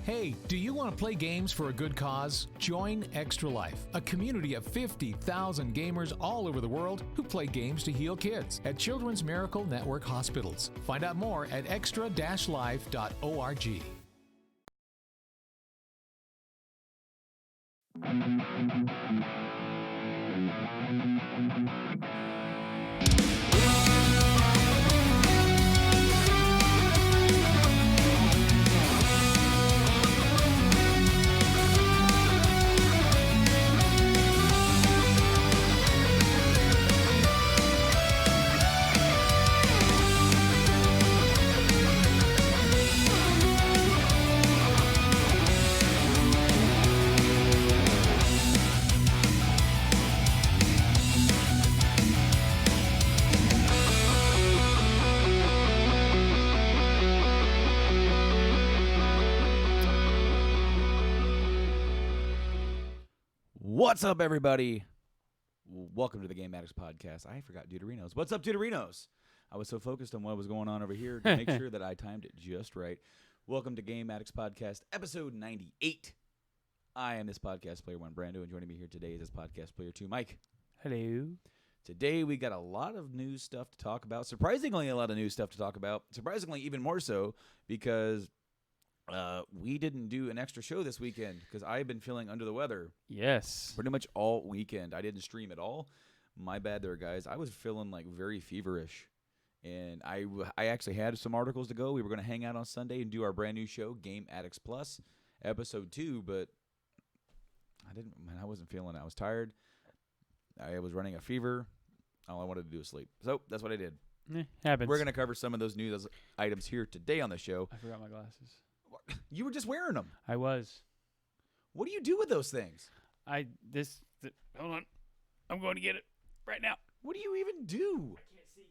Hey, do you want to play games for a good cause? Join Extra Life, a community of 50,000 gamers all over the world who play games to heal kids at Children's Miracle Network hospitals. Find out more at extra-life.org. What's up, everybody? Welcome to the Game Addicts podcast. I forgot Deuterinos. What's up, Deuterinos? I was so focused on what was going on over here to make sure that I timed it just right. Welcome to Game Addicts podcast, episode 98. I am this podcast player one, Brando, and joining me here today is this podcast player two, Mike. Hello. Today we got a lot of new stuff to talk about. Surprisingly, a lot of new stuff to talk about. Surprisingly, even more so because we didn't do an extra show this weekend because I've been feeling under the weather. Yes. Pretty much all weekend. I didn't stream at all. My bad there, guys. I was feeling like very feverish. And I actually had some articles to go. We were going to hang out on Sunday and do our brand new show, Game Addicts Plus, episode 2, but I wasn't feeling it. I was tired. I was running a fever. All I wanted to do was sleep. So that's what I did. Happens. We're going to cover some of those news items here today on the show. I forgot my glasses. You were just wearing them. I was. What do you do with those things? Hold on. I'm going to get it right now. What do you even do? I can't see.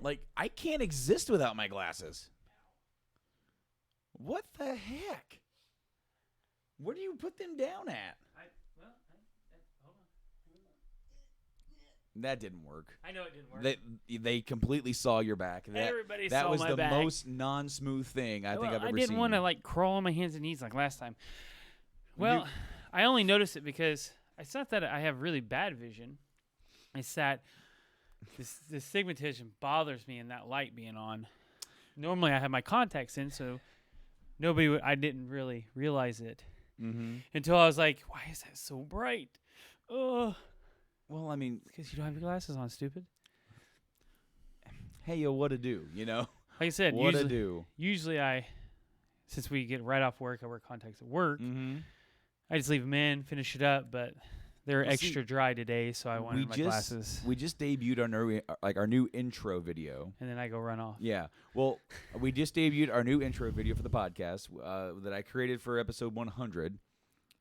Like, I can't exist without my glasses. What the heck? Where do you put them down at? Hold on. That didn't work. I know it didn't work. They completely saw your back. Everybody that saw was my the back. most non-smooth thing I think I've ever seen. I didn't want to crawl on my hands and knees like last time. Well, I only noticed it because it's not that I have really bad vision. It's that this astigmatism bothers me and that light being on. Normally I have my contacts in, so I didn't really realize it until I was like, why is that so bright? Ugh. Well, I mean, Because you don't have your glasses on, stupid. Hey, yo, what to do, you know? Like I said, what to do. Usually since we get right off work, I wear contacts at work. I just leave them in, finish it up, but they're extra dry today, so I wanted my glasses. We just debuted our new intro video. And then I go run off. Yeah. Well, we just debuted our new intro video for the podcast that I created for episode 100.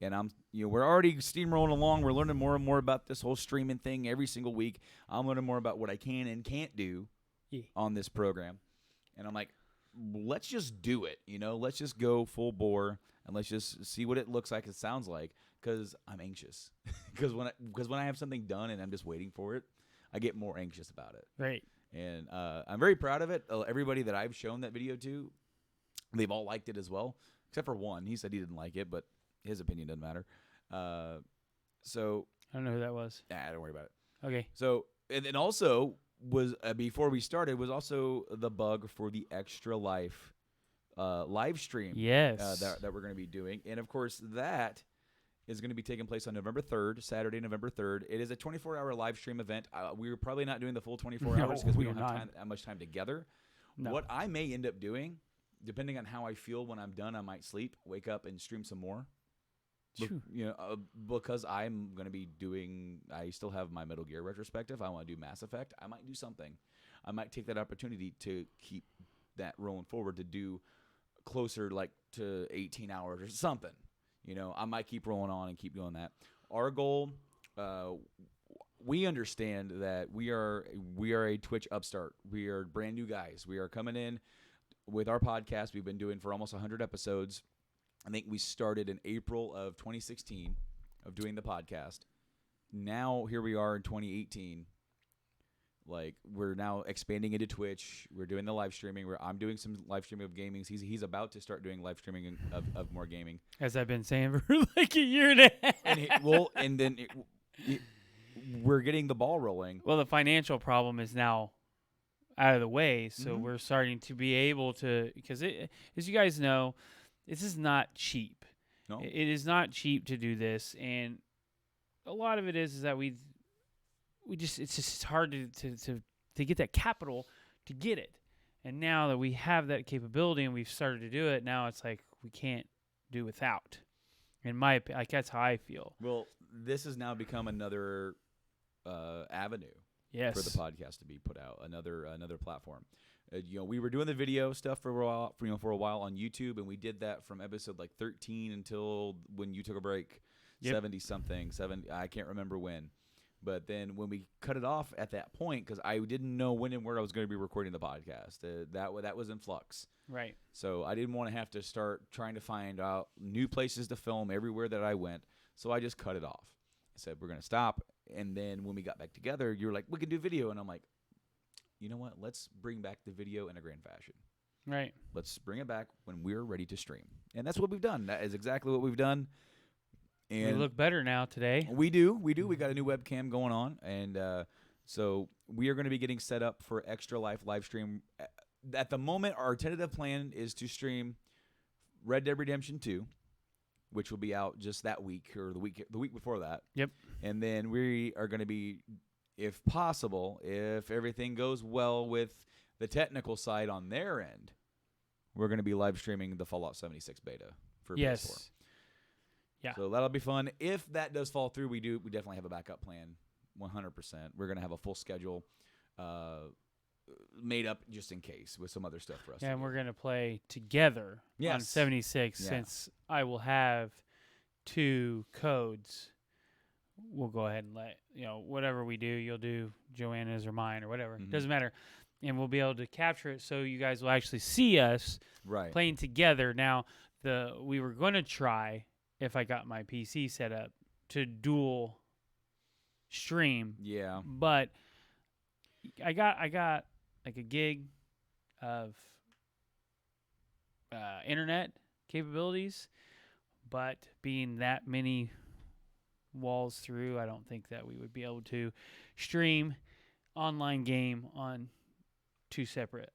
And we're already steamrolling along. We're learning more and more about this whole streaming thing every single week. I'm learning more about what I can and can't do on this program. And I'm like, let's just do it. Let's just go full bore and let's just see what it looks like, it sounds like. Because I'm anxious. Because when I have something done and I'm just waiting for it, I get more anxious about it. Right. And I'm very proud of it. Everybody that I've shown that video to, they've all liked it as well, except for one. He said he didn't like it, but his opinion doesn't matter. So I don't know who that was. don't worry about it. Okay. So and then also was before we started was also the bug for the Extra Life live stream. Yes. That we're going to be doing, and of course that is going to be taking place on November 3rd, Saturday, November 3rd. It is a 24-hour live stream event. We're probably not doing the full 24 hours because we don't have that much time together. No. What I may end up doing, depending on how I feel when I'm done, I might sleep, wake up, and stream some more. Because I'm going to be I still have my Metal Gear retrospective. I want to do Mass Effect. I might do something. I might take that opportunity to keep that rolling forward to do closer to 18 hours or something. I might keep rolling on and keep doing that. Our goal, we understand that we are a Twitch upstart. We are brand new guys. We are coming in with our podcast. We've been doing for almost 100 episodes. I think we started in April of 2016 of doing the podcast. Now here we are in 2018. Like we're now expanding into Twitch. We're doing the live streaming. I'm doing some live streaming of gaming. He's about to start doing live streaming of more gaming. As I've been saying for like a year and a half. We're getting the ball rolling. Well, the financial problem is now out of the way, so we're starting to be able to, because as you guys know, this is not cheap. No. It is not cheap to do this, and a lot of it is that it's hard to get that capital to get it. And now that we have that capability and we've started to do it, now it's like we can't do without. In my opinion, like that's how I feel. Well, this has now become another avenue for the podcast to be put out, another platform. We were doing the video stuff for a while on YouTube, and we did that from episode like 13 until when you took a break, 70 I can't remember when. But then when we cut it off at that point, because I didn't know when and where I was going to be recording the podcast, that was in flux. Right. So I didn't want to have to start trying to find out new places to film everywhere that I went. So I just cut it off. I said, we're going to stop. And then when we got back together, you were like, we can do video. And I'm like, you know what? Let's bring back the video in a grand fashion. Right. Let's bring it back when we're ready to stream. And that's what we've done. That is exactly what we've done. And we look better now today. We do. We got a new webcam going on. And so we are going to be getting set up for Extra Life live stream. At the moment, our tentative plan is to stream Red Dead Redemption 2, which will be out just that week or the week before that. Yep. And then we are going to be, if possible, if everything goes well with the technical side on their end, we're going to be live streaming the Fallout 76 beta for PS4. Yeah. So that'll be fun. If that does fall through, we definitely have a backup plan, 100%. We're going to have a full schedule made up just in case with some other stuff for us. Yeah, and we're going to play together on 76 since I will have 2 codes. We'll go ahead and let, whatever we do, you'll do Joanna's or mine or whatever. Doesn't matter. And we'll be able to capture it so you guys will actually see us playing together. Now, we were going to try, if I got my PC set up, to dual stream. Yeah. But I got like a gig of internet capabilities, but being that many walls through, I don't think that we would be able to stream online game on 2 separate,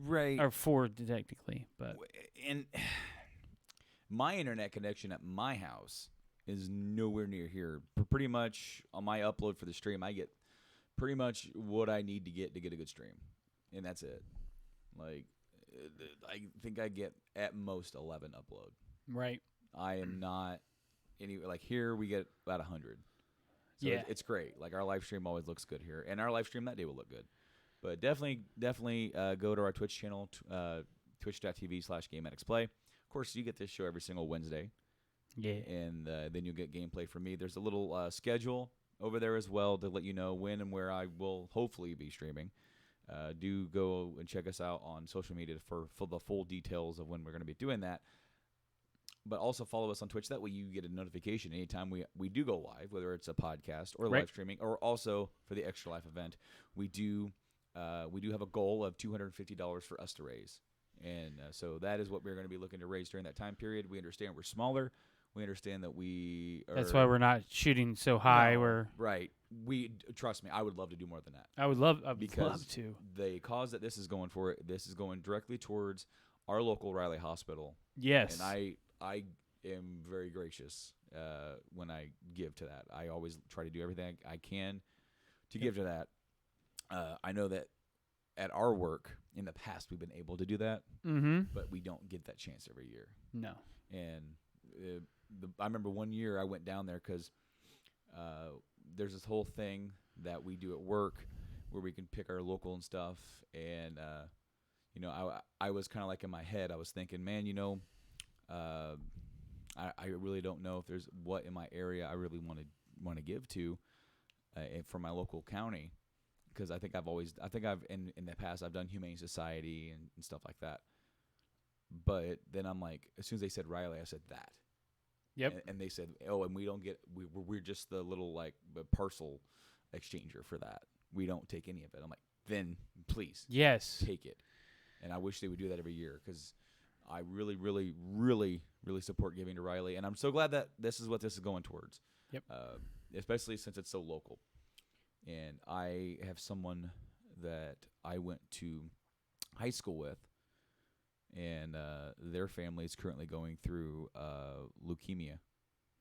or 4 technically. But and my internet connection at my house is nowhere near here. Pretty much on my upload for the stream, I get pretty much what I need to get a good stream, and that's it. Like, I think I get at most 11 upload. Right. I am not like here we get about 100. So it's great. Like our live stream always looks good here, and our live stream that day will look good. But definitely go to our Twitch channel, twitch.tv/GameAddictsPlay. Of course, you get this show every single Wednesday. Yeah. And then you'll get gameplay from me. There's a little schedule over there as well to let you know when and where I will hopefully be streaming. Do go and check us out on social media for the full details of when we're going to be doing that. But also follow us on Twitch. That way you get a notification anytime we do go live, whether it's a podcast or live streaming, or also for the Extra Life event. We do have a goal of $250 for us to raise. And so that is what we're going to be looking to raise during that time period. We understand we're smaller. We understand that we are... That's why we're not shooting so high. No, right. Trust me, I would love to do more than that. I would love to. The cause that this is going for, this is going directly towards our local Riley Hospital. Yes. And I am very gracious when I give to that. I always try to do everything I can to give to that. I know that at our work in the past we've been able to do that, but we don't get that chance every year. No. And I remember one year I went down there because there's this whole thing that we do at work where we can pick our local and stuff. And I was kind of like in my head, I was thinking, man, I really don't know if there's what in my area I really want to give to for my local county. Because I think I've in the past I've done Humane Society and stuff like that. But then I'm like, as soon as they said Riley, I said that. Yep. And they said, oh, and we don't get we're just the little like the parcel exchanger for that. we don't take any of it. I'm like, then please Yes. take it. And I wish they would do that every year because I really, really, really, really support giving to Riley. And I'm so glad that this is what this is going towards. Yep. Especially since it's so local. And I have someone that I went to high school with, and their family is currently going through leukemia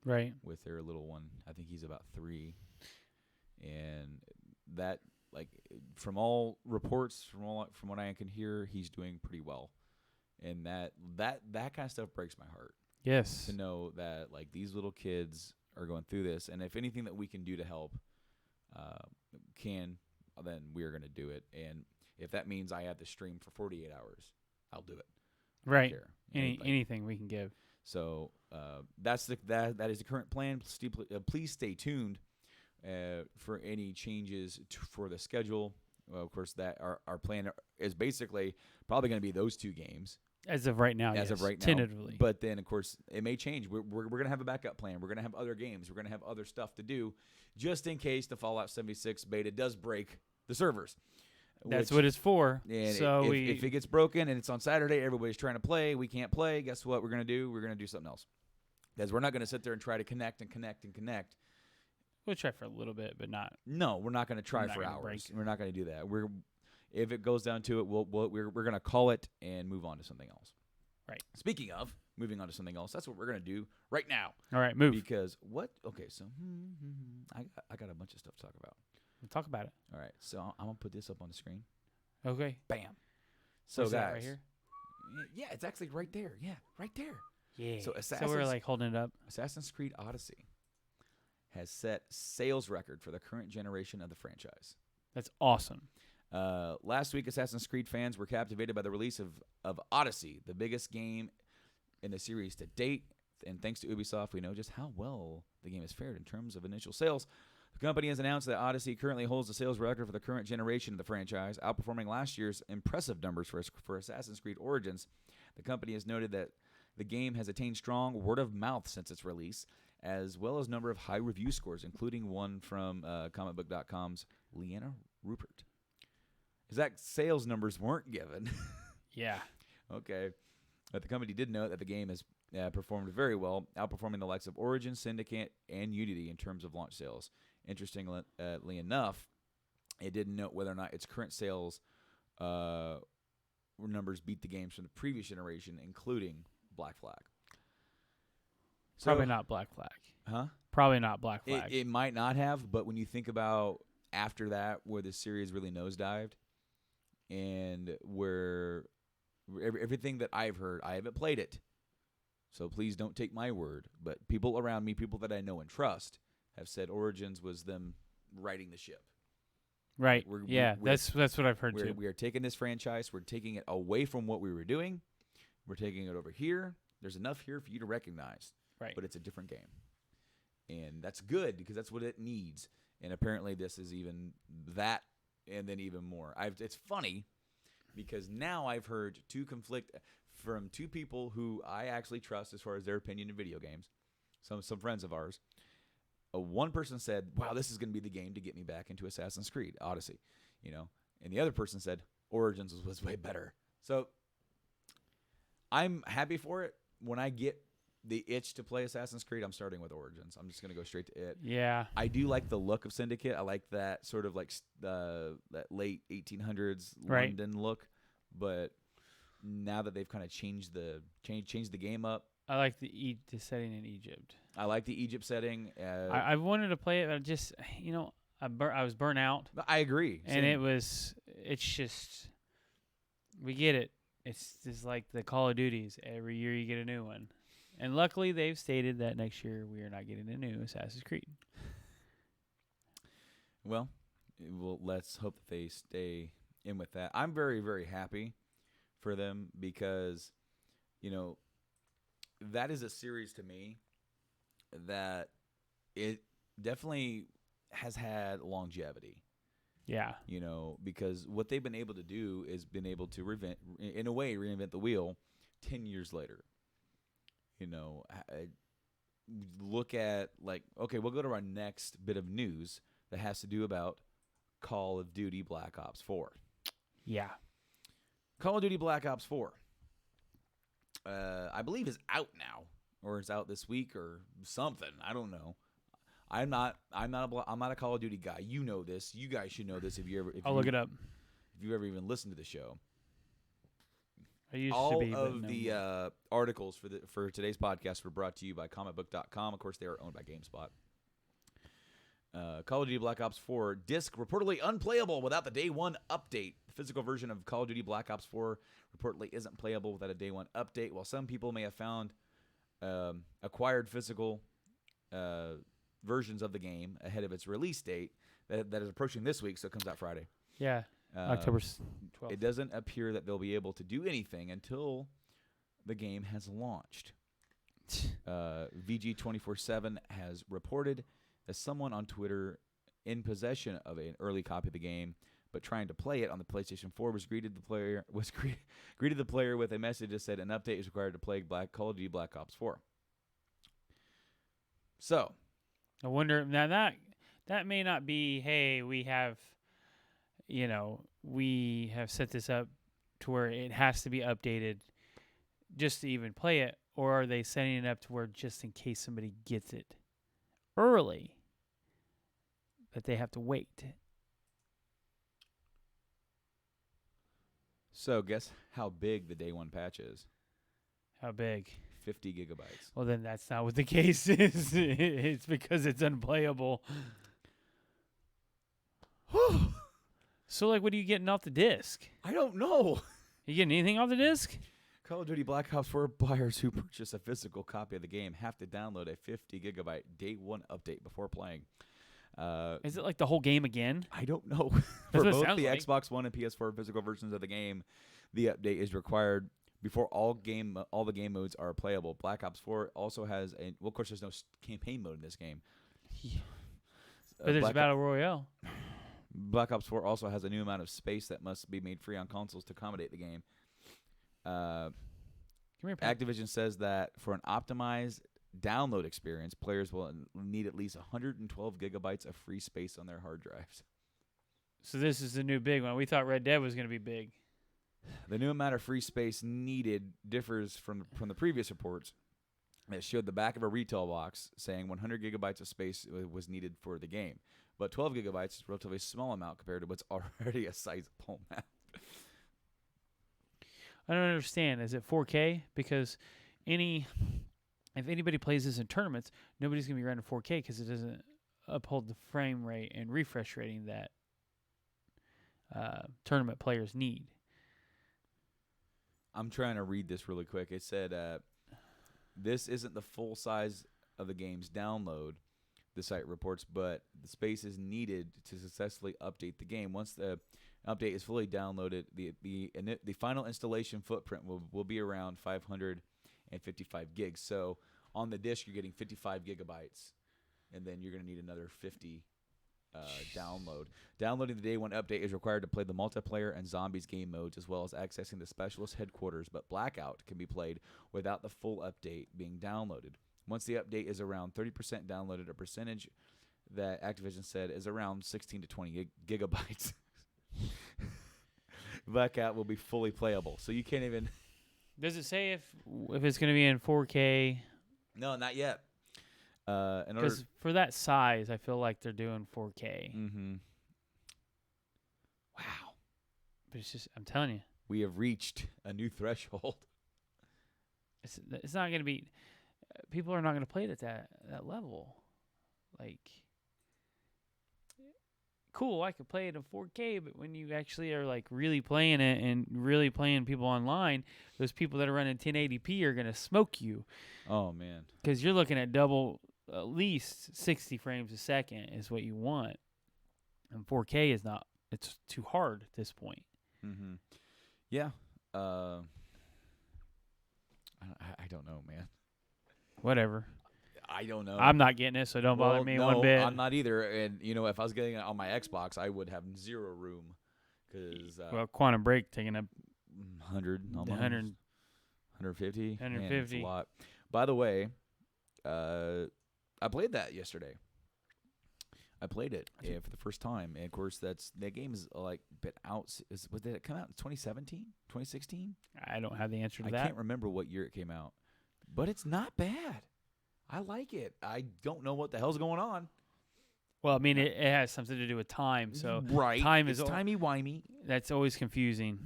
Right. with their little one. I think he's about 3. And that, like, from all reports, from what I can hear, he's doing pretty well. And that kind of stuff breaks my heart. Yes. To know that, like, these little kids are going through this, and if anything that we can do to help then we are going to do it. And if that means I have to stream for 48 hours, I'll do it. Right. Care. Anything we can give. So that is the current plan. Please stay tuned for any changes for the schedule. Well, of course, that our plan is basically probably going to be those 2 games. As of right now, As of right now. Tentatively. But then, of course, it may change. We're going to have a backup plan. We're going to have other games. We're going to have other stuff to do just in case the Fallout 76 beta does break the servers. That's what it's for. And so if it gets broken and it's on Saturday, everybody's trying to play, we can't play, guess what we're going to do? We're going to do something else. Because we're not going to sit there and try to connect. We'll try for a little bit, but not. No, we're not going to try for hours. We're not going to do that. If it goes down to it, we're going to call it and move on to something else. Right. Speaking of moving on to something else, that's what we're going to do right now. All right, move. Because what? Okay, so I got a bunch of stuff to talk about. We'll talk about it. All right, so I'm going to put this up on the screen. Okay. Bam. So Where's guys, that, right here? Yeah, it's actually right there. Yeah, right there. Yeah. So we're like holding it up. Assassin's Creed Odyssey has set sales record for the current generation of the franchise. That's awesome. Last week, Assassin's Creed fans were captivated by the release of Odyssey, the biggest game in the series to date. And thanks to Ubisoft, we know just how well the game has fared in terms of initial sales. The company has announced that Odyssey currently holds the sales record for the current generation of the franchise, outperforming last year's impressive numbers for Assassin's Creed Origins. The company has noted that the game has attained strong word of mouth since its release, as well as a number of high review scores, including one from comicbook.com's Leanna Rupert. Exact sales numbers weren't given. Yeah. Okay. But the company did note that the game has performed very well, outperforming the likes of Origin, Syndicate, and Unity in terms of launch sales. Interestingly enough, it didn't note whether or not its current sales numbers beat the games from the previous generation, including Black Flag. Probably not Black Flag. Huh? Probably not Black Flag. It might not have, but when you think about after that, where the series really nosedived, and where everything that I've heard, I haven't played it, so please don't take my word, but people around me, people that I know and trust, have said Origins was them righting the ship. Right. That's what I've heard too. We are taking this franchise, we're taking it away from what we were doing, we're taking it over here. There's enough here for you to recognize. Right. But it's a different game. And that's good because that's what it needs. And apparently this is even that and then even more. It's funny because now I've heard from 2 people who I actually trust as far as their opinion in video games, some friends of ours. One person said, wow, this is going to be the game to get me back into Assassin's Creed Odyssey, and the other person said Origins was way better. So I'm happy for it. When I get the itch to play Assassin's Creed, I'm starting with Origins. I'm just going to go straight to it. Yeah. I do like the look of Syndicate. I like that sort of like that late 1800s London look. But now that they've kind of changed the game up, I like the setting in Egypt. I like the Egypt setting. I wanted to play it, but just I was burnt out. I agree. And it's just we get it. It's just like the Call of Duties. Every year you get a new one. And luckily, they've stated that next year we are not getting a new Assassin's Creed. Well, let's hope that they stay in with that. I'm very, very happy for them because, that is a series to me that it definitely has had longevity. Yeah. Because what they've been able to do is been able to reinvent the wheel 10 years later. Look at okay, we'll go to our next bit of news that has to do about Call of Duty Black Ops 4. Yeah. Call of Duty Black Ops 4, I believe, is out now, or it's out this week, or something. I don't know. I'm not a Call of Duty guy. You know this. You guys should know this if you ever. I'll look it up. If you ever even listened to the show. I used All to be, of but the no. articles for today's podcast were brought to you by comicbook.com. Of course, they are owned by GameSpot. Call of Duty Black Ops 4 disc reportedly unplayable without the day one update. The physical version of Call of Duty Black Ops 4 reportedly isn't playable without a day one update. While some people may have found acquired physical versions of the game ahead of its release date that is approaching this week, so it comes out Friday. Yeah, October 12th. It doesn't appear that they'll be able to do anything until the game has launched. VG247 has reported that someone on Twitter in possession of an early copy of the game but trying to play it on the PlayStation 4 greeted the player with a message that said an update is required to play Call of Duty Black Ops 4. So, I wonder now that may not be, hey, we have set this up to where it has to be updated just to even play it, or are they setting it up to where just in case somebody gets it early that they have to wait? So guess how big the day one patch is? How big? 50 gigabytes. Well, then that's not what the case is. It's because it's unplayable. So, like, what are you getting off the disc? I don't know. You getting anything off the disc? Call of Duty Black Ops 4 buyers who purchase a physical copy of the game have to download a 50 gigabyte day one update before playing. Is it like the whole game again? I don't know. That's For what it both sounds the like. Xbox One and PS4 physical versions of the game, the update is required before all the game modes are playable. Black Ops 4 also has of course, there's no campaign mode in this game. Yeah. But there's a Battle Royale. Black Ops 4 also has a new amount of space that must be made free on consoles to accommodate the game. Come here, Pat. Activision says that for an optimized download experience, players will need at least 112 gigabytes of free space on their hard drives. So this is the new big one. We thought Red Dead was going to be big. The new amount of free space needed differs from the previous reports. It showed the back of a retail box saying 100 gigabytes of space was needed for the game. But 12 gigabytes is a relatively small amount compared to what's already a sizable map. I don't understand. Is it 4K? Because if anybody plays this in tournaments, nobody's going to be running 4K because it doesn't uphold the frame rate and refresh rating that tournament players need. I'm trying to read this really quick. It said, this isn't the full size of the game's download, the site reports, but the space is needed to successfully update the game. Once the update is fully downloaded, the final installation footprint will be around 555 gigs. So on the disc, you're getting 55 gigabytes, and then you're going to need another 50 download. Downloading the day one update is required to play the multiplayer and zombies game modes, as well as accessing the specialist headquarters, but Blackout can be played without the full update being downloaded. Once the update is around 30% downloaded, a percentage that Activision said is around 16 to 20 gigabytes. Blackout will be fully playable, so you can't even... Does it say if it's going to be in 4K? No, not yet. Because for that size, I feel like they're doing 4K. Mm-hmm. Wow. But it's just, I'm telling you. We have reached a new threshold. It's not going to be... People are not going to play it at that level. Like, cool, I could play it in 4K, but when you actually are, like, really playing it and really playing people online, those people that are running 1080p are going to smoke you. Oh, man. Because you're looking at double, at least 60 frames a second is what you want. And 4K is not, it's too hard at this point. Mm-hmm. Yeah. I don't know, man. Whatever. I don't know. I'm not getting it, so don't bother me one bit. I'm not either. And, if I was getting it on my Xbox, I would have zero room. Because well, Quantum Break taking up 100, almost. 100, 150. 150. Man, it's a lot. By the way, I played that yesterday. I played it for the first time, and of course that game is like been out. Did it come out in 2017, 2016? I don't have the answer to that. I can't remember what year it came out, but it's not bad. I like it. I don't know what the hell's going on. Well, I mean, it has something to do with time. So right, time is timey-wimey. That's always confusing.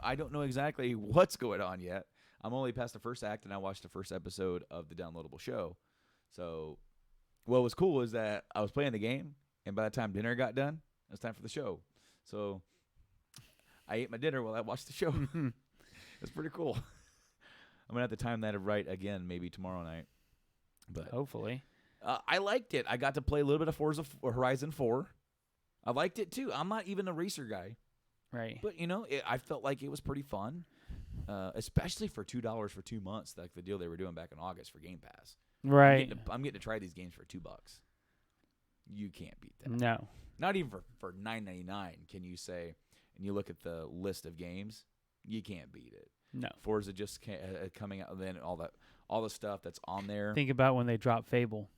I don't know exactly what's going on yet. I'm only past the first act, and I watched the first episode of the downloadable show. So what was cool is that I was playing the game, and by the time dinner got done, it was time for the show. So I ate my dinner while I watched the show. It's pretty cool. I'm going to have to time that right again maybe tomorrow night. But hopefully. I liked it. I got to play a little bit of Forza Horizon 4. I liked it, too. I'm not even a racer guy. Right. But, I felt like it was pretty fun, especially for $2 for 2 months, like the deal they were doing back in August for Game Pass. Right. I'm getting to try these games for $2. You can't beat that. No. Not even for $9.99 can you say, and you look at the list of games, you can't beat it. No. Forza just coming out, and then all the stuff that's on there. Think about when they drop Fable.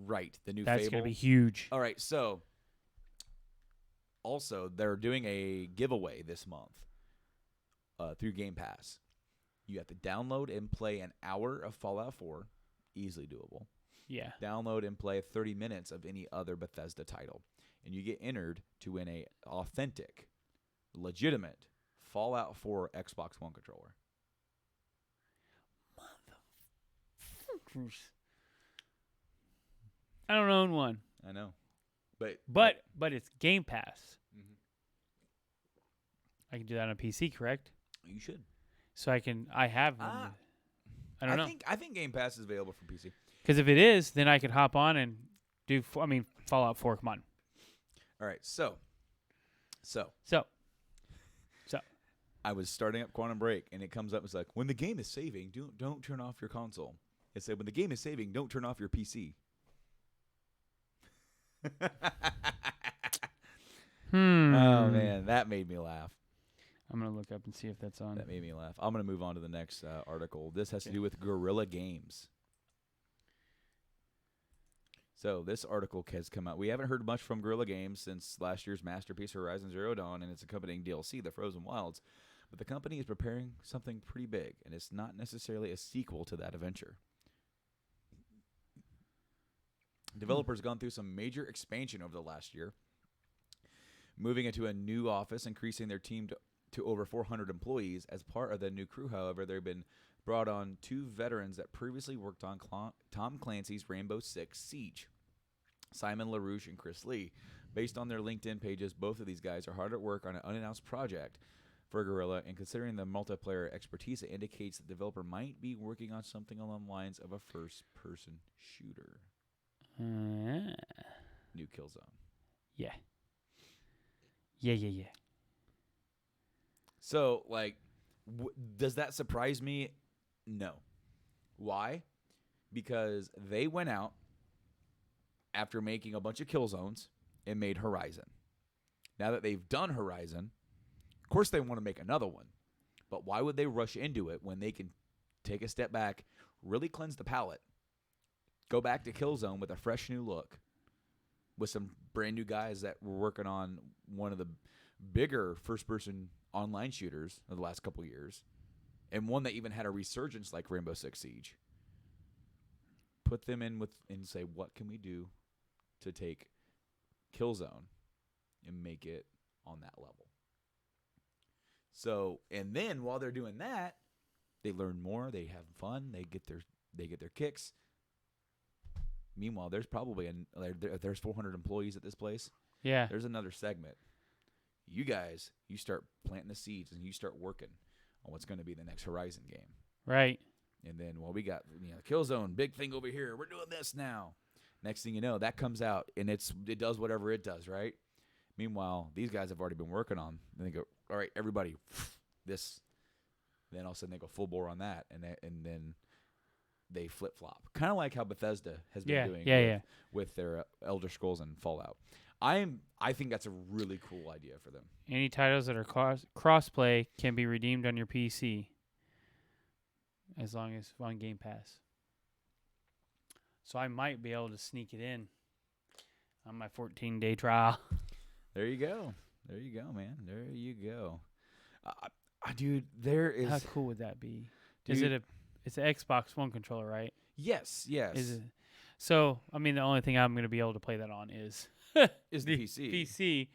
Right, the new That's Fable. going to be huge. All right, so also they're doing a giveaway this month through Game Pass. You have to download and play an hour of Fallout 4, easily doable. Yeah. Download and play 30 minutes of any other Bethesda title, and you get entered to win a authentic, legitimate Fallout 4 Xbox One controller. Motherfuckers. I don't own one. I know, but it's Game Pass. Mm-hmm. I can do that on a PC, correct? You should. So I have one. I don't know. I think Game Pass is available for PC. Because if it is, then I could hop on and do. Fallout 4. Come on. All right, so I was starting up Quantum Break, and it comes up. It's like, when the game is saving, don't turn off your console. It said, when the game is saving, don't turn off your PC. Oh man, that made me laugh. I'm gonna look up and see if that's on. That made me laugh. I'm gonna move on to the next article. This has to do with Guerrilla Games. So this article has come out. We haven't heard much from Guerrilla Games since last year's masterpiece Horizon Zero Dawn and its accompanying DLC, The Frozen Wilds. But the company is preparing something pretty big, and it's not necessarily a sequel to that adventure. Developers gone through some major expansion over the last year, moving into a new office, increasing their team to over 400 employees. As part of the new crew, however, they've been brought on 2 veterans that previously worked on Tom Clancy's Rainbow Six Siege, Simon LaRouche and Chris Lee. Based on their LinkedIn pages, both of these guys are hard at work on an unannounced project for Guerrilla, and considering the multiplayer expertise, it indicates the developer might be working on something along the lines of a first-person shooter. New Killzone. Yeah. So, does that surprise me? No. Why? Because they went out after making a bunch of Killzones and made Horizon. Now that they've done Horizon, of course they want to make another one. But why would they rush into it when they can take a step back, really cleanse the palate, go back to Killzone with a fresh new look, with some brand new guys that were working on one of the bigger first-person online shooters of the last couple of years, and one that even had a resurgence like Rainbow Six Siege. Put them in and say, what can we do to take Killzone and make it on that level? So, and then while they're doing that, they learn more, they have fun, they get their kicks. Meanwhile, there's probably there's 400 employees at this place. Yeah. There's another segment. You guys, you start planting the seeds and you start working on what's going to be the next Horizon game. Right. And then, we got Killzone, big thing over here. We're doing this now. Next thing you know, that comes out and it does whatever it does, right? Meanwhile, these guys have already been working on. And they go, all right, everybody, this. Then all of a sudden they go full bore on that, and then they flip flop, kind of like how Bethesda has been doing with their Elder Scrolls and Fallout. I think that's a really cool idea for them. Any titles that are crossplay can be redeemed on your PC as long as on Game Pass. So I might be able to sneak it in on my 14-day trial. There you go. There you go, man. There you go. Dude, there is. How cool would that be? Dude, It's an Xbox One controller, right? Yes. Is it? So, I mean, the only thing I'm going to be able to play that on is Is the PC. PC.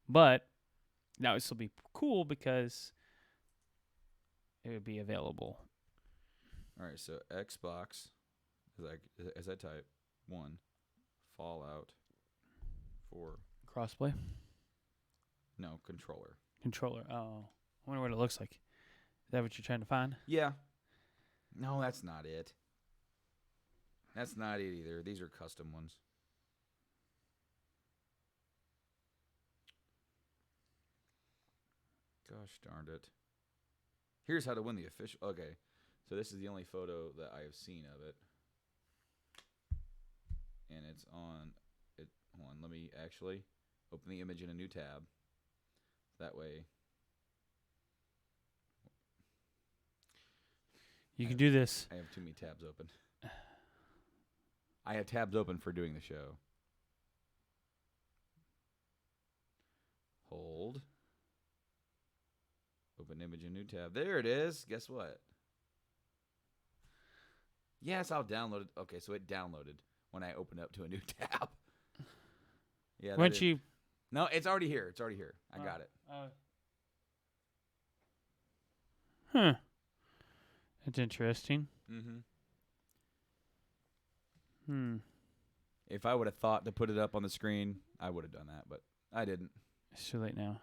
But that would still be cool because it would be available. All right, so Xbox, as I type, 1, Fallout 4. Crossplay? No, controller. Controller. Oh. I wonder what it looks like. Is that what you're trying to find? Yeah. No, that's not it. That's not it either. These are custom ones. Gosh darned it. Here's how to win the official. Okay. So this is the only photo that I have seen of it. And it's on it. Hold on, let me actually open the image in a new tab. That way. You can do this. I have too many tabs open. I have tabs open for doing the show. Hold. Open image in new tab. There it is. Guess what? Yes, I'll download it. Okay, so it downloaded when I opened up to a new tab. Yeah. Once you... No, it's already here. It's already here. I got it. Huh. That's interesting. Mm-hmm. If I would have thought to put it up on the screen, I would have done that, but I didn't. It's too late now.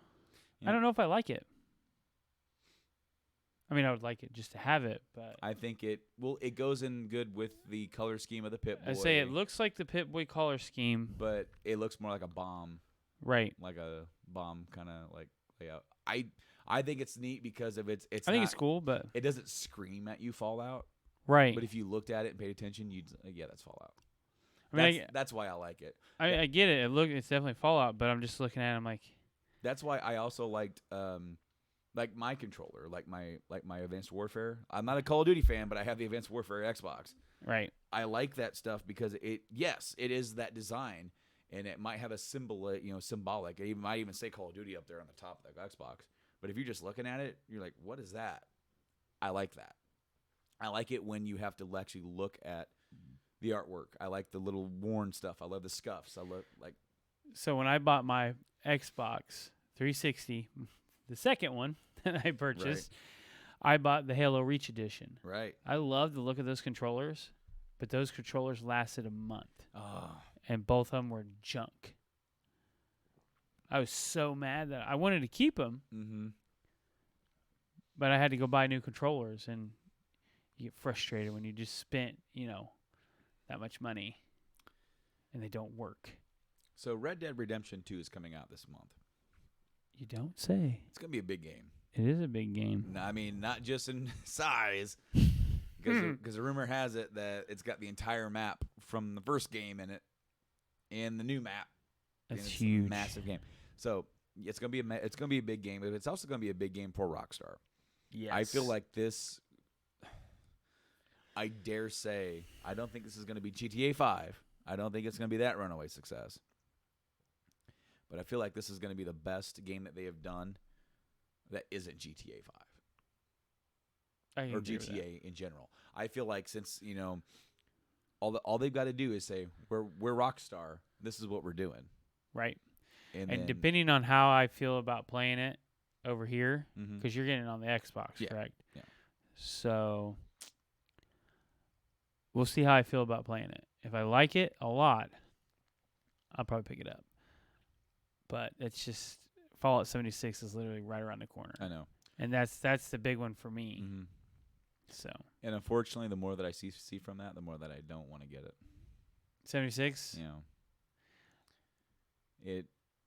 Yeah. I don't know if I like it. I mean, I would like it just to have it, but... I think it goes in good with the color scheme of the Pip-Boy. I say it looks like the Pip-Boy color scheme. But it looks more like a bomb. Right. Like a bomb kind of like layout. I think it's neat because of it's I think it's cool, but... It doesn't scream at you Fallout. Right. But if you looked at it and paid attention, you'd yeah, that's Fallout. I mean, that's why I like it. I get it. It's definitely Fallout, but I'm just looking at it, I'm like... That's why I also liked like my controller, like my Advanced Warfare. I'm not a Call of Duty fan, but I have the Advanced Warfare Xbox. Right. I like that stuff because it is that design, and it might have a symbol, symbolic. It might even say Call of Duty up there on the top of the Xbox. But if you're just looking at it, you're like, what is that? I like that. I like it when you have to actually look at the artwork. I like the little worn stuff. I love the scuffs. I love like. So when I bought my Xbox 360, the second one that I purchased, I bought the Halo Reach Edition. Right. I love the look of those controllers, but those controllers lasted a month. Oh. And both of them were junk. I was so mad that I wanted to keep them, but I had to go buy new controllers, and you get frustrated when you just spent, that much money, and they don't work. So Red Dead Redemption 2 is coming out this month. You don't say. It's going to be a big game. It is a big game. I mean, not just in size, because the rumor has it that it's got the entire map from the first game in it, and the new map. That's huge. A massive game. So it's gonna be a big game, but it's also gonna be a big game for Rockstar. Yes. I feel like this. I dare say, I don't think this is gonna be GTA 5. I don't think it's gonna be that runaway success. But I feel like this is gonna be the best game that they have done that isn't GTA 5 or GTA in general. I feel like since all they've got to do is say we're Rockstar. This is what we're doing. Right. And depending on how I feel about playing it over here, because you're getting it on the Xbox, correct? Yeah. So we'll see how I feel about playing it. If I like it a lot, I'll probably pick it up. But it's just Fallout 76 is literally right around the corner. I know. And that's the big one for me. Mm-hmm. So. And unfortunately, the more that I see from that, the more that I don't want to get it. 76?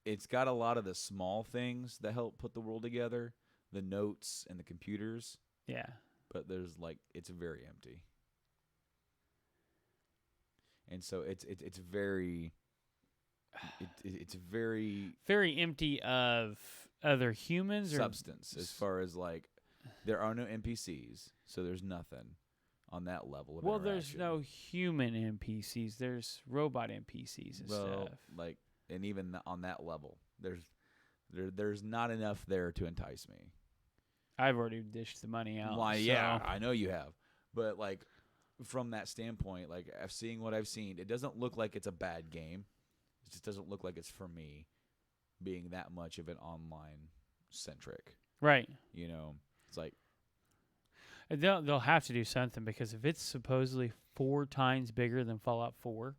It's got a lot of the small things that help put the world together, the notes and the computers. Yeah. But there's it's very empty. And so it's very it's very empty of other humans or substance as far as there are no NPCs, so there's nothing. on that level of Well, there's interaction. no human NPCs. There's robot NPCs and stuff. Like, and even on that level, there's not enough there to entice me. I've already dished the money out. Why? so. Yeah, I know you have, but like from that standpoint, like seeing what I've seen, it doesn't look like it's a bad game. It just doesn't look like it's for me, being that much of an online centric. Right. You know, it's like They'll have to do something, because if it's supposedly 4 times bigger than Fallout 4,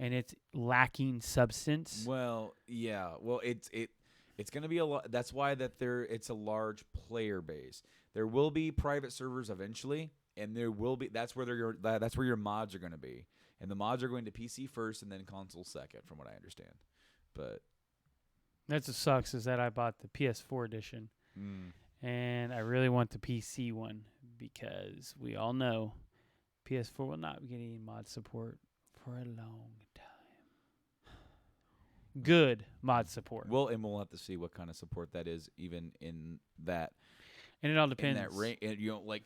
and it's lacking substance. well, yeah, well, it's going to be a lot. That's why it's a large player base. There will be private servers eventually, and that's where your mods are going to be. And the mods are going to PC first and then console second, from what I understand. But That's what sucks, is that I bought the PS4 edition, and I really want the PC one, because we all know PS4 will not be getting mod support for a long time. Good mod support. we'll have to see what kind of support that is, even in that. And it all In depends. that range, like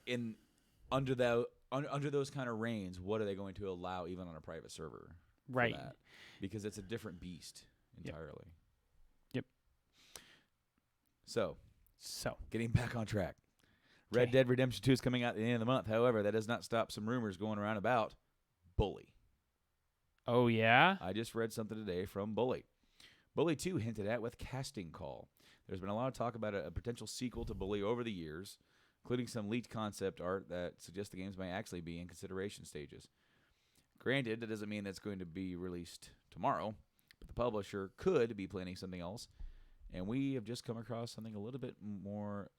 under those kind of reigns, what are they going to allow even on a private server? Right. For that? Because it's a different beast entirely. Yep. So, So, getting back on track. Red Okay. Dead Redemption 2 is coming out at the end of the month. However, that does not stop some rumors going around about Bully. oh yeah? I just read something today from Bully. Bully 2 hinted at with casting call. There's been a lot of talk about a potential sequel to Bully over the years, including some leaked concept art that suggests the games may actually be in consideration stages. Granted, that doesn't mean that's going to be released tomorrow, but the publisher could be planning something else, and we have just come across something a little bit more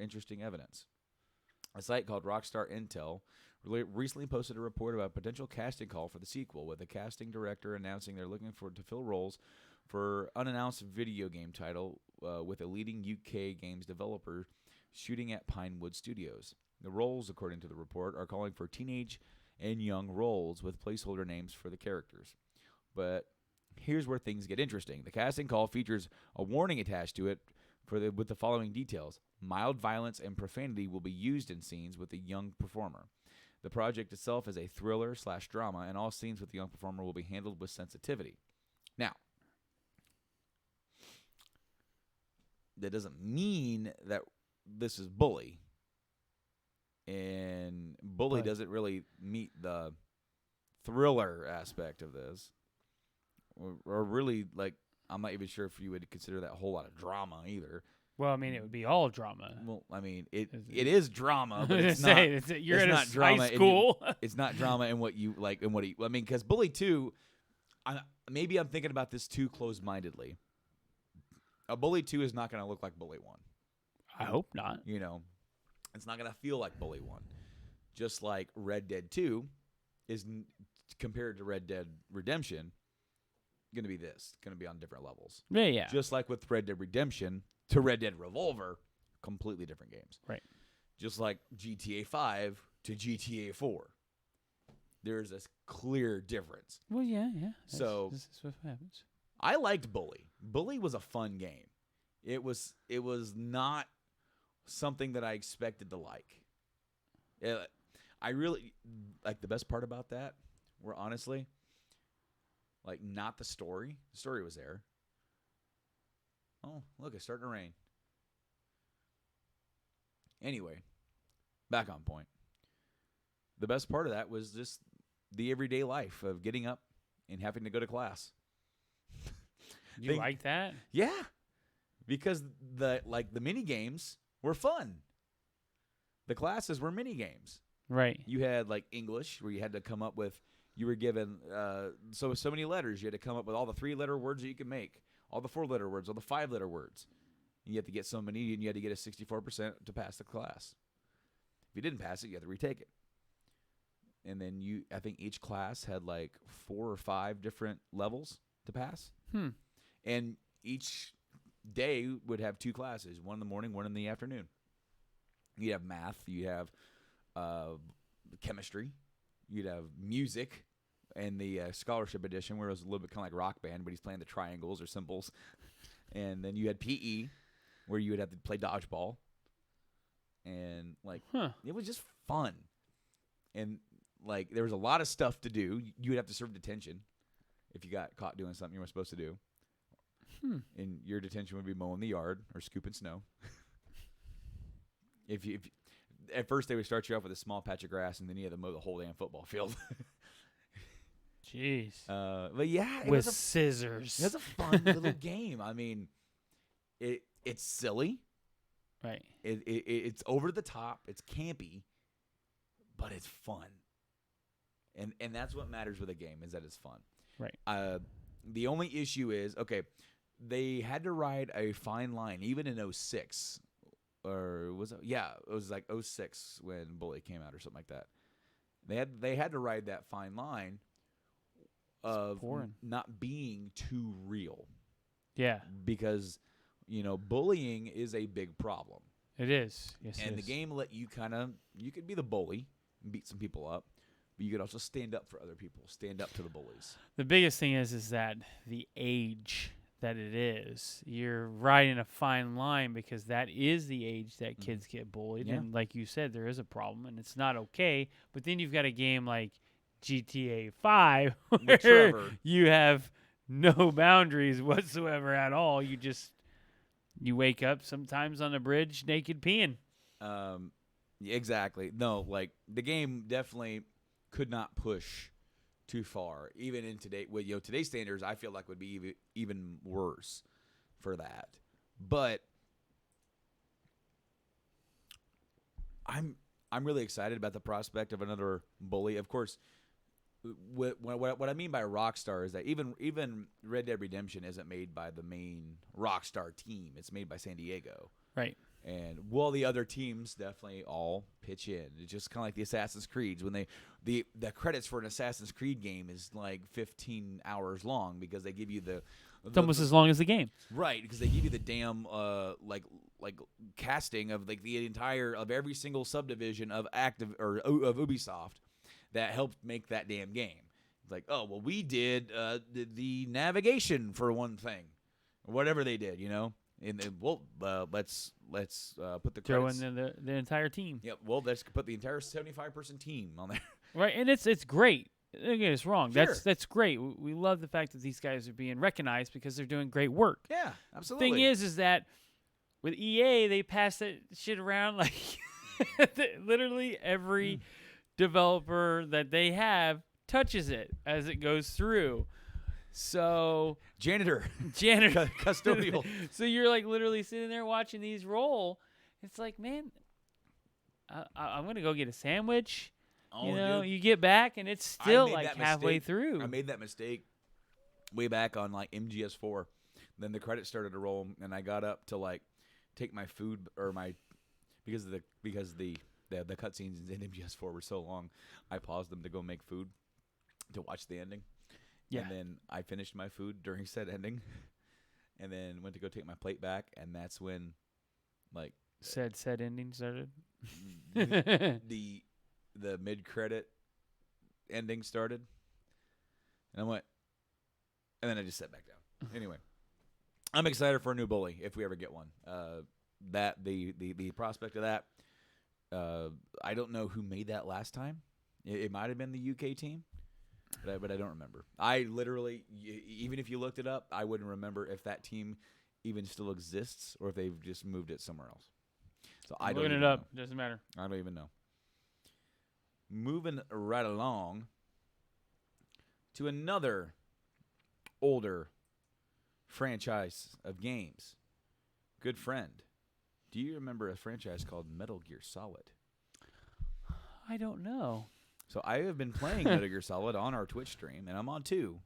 interesting evidence. A site called Rockstar Intel recently posted a report about a potential casting call for the sequel, with the casting director announcing they're looking to fill roles for unannounced video game title with a leading UK games developer shooting at Pinewood Studios. The roles, according to the report, are calling for teenage and young roles with placeholder names for the characters. But here's where things get interesting. The casting call features a warning attached to it with the following details. Mild violence and profanity will be used in scenes with a young performer. The project itself is a thriller/drama, and all scenes with the young performer will be handled with sensitivity. Now, that doesn't mean that this is Bully. And Bully doesn't really meet the thriller aspect of this. Or really, like, I'm not even sure if you would consider that a whole lot of drama either. Well, I mean, it would be all drama. Well, I mean, it is drama, but it's not. You're it's in not a drama high school. It's not drama in what you like and what he. I mean, because Bully 2, maybe I'm thinking about this too close-mindedly. A Bully 2 is not going to look like Bully 1. I hope not. You know, it's not going to feel like Bully 1. Just like Red Dead 2 is compared to Red Dead Redemption, going to be going to be on different levels. Yeah. Just like with Red Dead Redemption to Red Dead Revolver, completely different games. Right. Just like GTA 5 to GTA 4. There's a clear difference. Well, yeah. This is what happens. I liked Bully. Bully was a fun game. It was not something that I expected to like. I really like the best part about that were honestly like not the story. The story was there. Oh, look, it's starting to rain. Anyway, back on point. The best part of that was just the everyday life of getting up and having to go to class. You like that? Yeah. Because the mini games were fun. The classes were mini games. Right. You had like English where you had to come up with you were given so many letters. You had to come up with all the 3-letter words that you could make, all the 4-letter words, all the 5-letter words. You had to get so many, and you had to get a 64% to pass the class. If you didn't pass it, you had to retake it. And then I think each class had like 4 or 5 different levels to pass. And each day would have 2 classes, one in the morning, one in the afternoon. You'd have math, you'd have chemistry, you'd have music, and the scholarship edition where it was a little bit kind of like Rock Band, but he's playing the triangles or symbols. And then you had PE where you would have to play dodgeball. And like it was just fun. and like there was a lot of stuff to do. You would have to serve detention if you got caught doing something you weren't supposed to do. And your detention would be mowing the yard or scooping snow. if at first they would start you off with a small patch of grass, and then you had to mow the whole damn football field. Jeez. But yeah, with scissors. It was a fun little game. I mean, it's silly. Right. It's over the top. It's campy, but it's fun. And that's what matters with a game, is that it's fun. Right. The only issue is, okay, they had to ride a fine line, even in 06. Or was it? Yeah, it was like 06 when Bully came out or something like that. They had to ride that fine line of not being too real. Yeah. Because, bullying is a big problem. It is. Yes, and the game let you you could be the bully and beat some people up, but you could also stand up for other people, stand up to the bullies. The biggest thing is that the age that it is, you're riding a fine line, because that is the age that kids get bullied. Yeah. And like you said, there is a problem and it's not okay. But then you've got a game like GTA 5 where you have no boundaries whatsoever at all. You wake up sometimes on a bridge naked peeing. Exactly. No, like the game definitely could not push too far. Even in today's standards, I feel like would be even worse for that. But I'm really excited about the prospect of another Bully. Of course, what I mean by Rockstar is that even Red Dead Redemption isn't made by the main Rockstar team. It's made by San Diego. Right. And the other teams definitely all pitch in. It's just kind of like the Assassin's Creeds. When the credits for an Assassin's Creed game is like 15 hours long, because they give you it's almost as long as the game. Right, because they give you the damn like casting of like the entire of every single subdivision of of Ubisoft that helped make that damn game. It's like, oh well, we did the navigation for one thing, or whatever they did, And let's put the credits. Throw in the entire team. Yep. Well, let's put the entire 75-person team on there. Right, and it's great. Don't get us wrong. Sure. That's great. We love the fact that these guys are being recognized because they're doing great work. Yeah, absolutely. Thing is that with EA, they pass that shit around like literally every developer that they have touches it as it goes through. So janitor, custodial. So you're like literally sitting there watching these roll. It's like, man, I'm gonna go get a sandwich. Oh, you get back and it's still like halfway through. I made that mistake way back on like MGS4. Then the credits started to roll, and I got up to like take my food or because the cutscenes in MGS4 were so long. I paused them to go make food to watch the ending. Yeah. And then I finished my food during said ending, and then went to go take my plate back, and that's when, like, said ending started. The mid-credit ending started, and I went, and then I just sat back down. Anyway, I'm excited for a new Bully if we ever get one. That the prospect of that, I don't know who made that last time. It might have been the UK team. But I don't remember. I literally, even if you looked it up, I wouldn't remember if that team even still exists or if they've just moved it somewhere else. So I don't looking it up. Doesn't matter. I don't even know. Moving right along to another older franchise of games. Good friend. Do you remember a franchise called Metal Gear Solid? I don't know. So I have been playing Metal Gear Solid on our Twitch stream, and I'm on 2,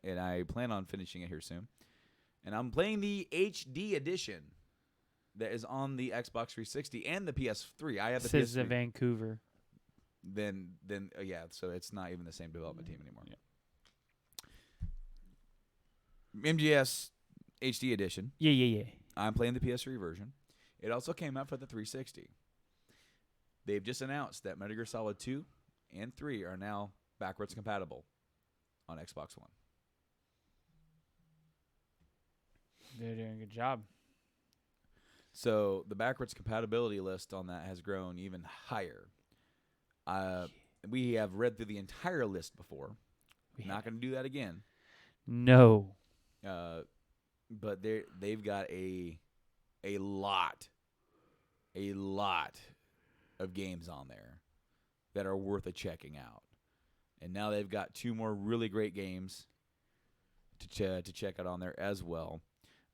and I plan on finishing it here soon. And I'm playing the HD edition that is on the Xbox 360 and the PS3. I have the Says PS3. the Vancouver. Then yeah, so it's not even the same development team anymore. Yeah. MGS HD edition. Yeah. I'm playing the PS3 version. It also came out for the 360. They've just announced that Metal Gear Solid 2 and 3 are now backwards compatible on Xbox One. They're doing a good job. So the backwards compatibility list on that has grown even higher. we have read through the entire list before. We Not going to do that again. No. But they've got a lot of games on there that are worth a checking out. And now they've got 2 more really great games to check out on there as well.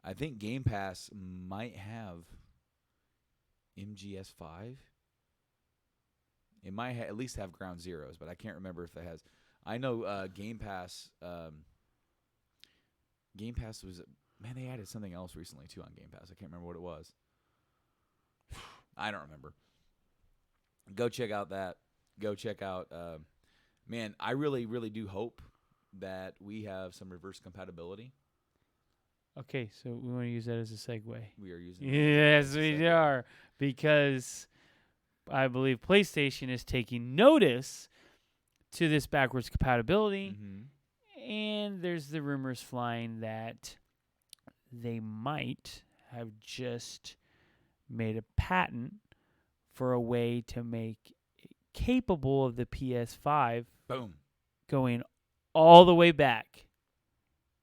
I think Game Pass might have MGS5. It might at least have Ground Zeroes, but I can't remember if it has. I know Game Pass. Game Pass was, man, they added something else recently too on Game Pass. I can't remember what it was. I don't remember. Go check out that. Go check out. Man, I really, really do hope that we have some reverse compatibility. Okay, so we want to use that as a segue. We are using. Yes, we are, because I believe PlayStation is taking notice to this backwards compatibility, and there's the rumors flying that they might have just made a patent for a way to make it capable of the PS5. Boom. Going all the way back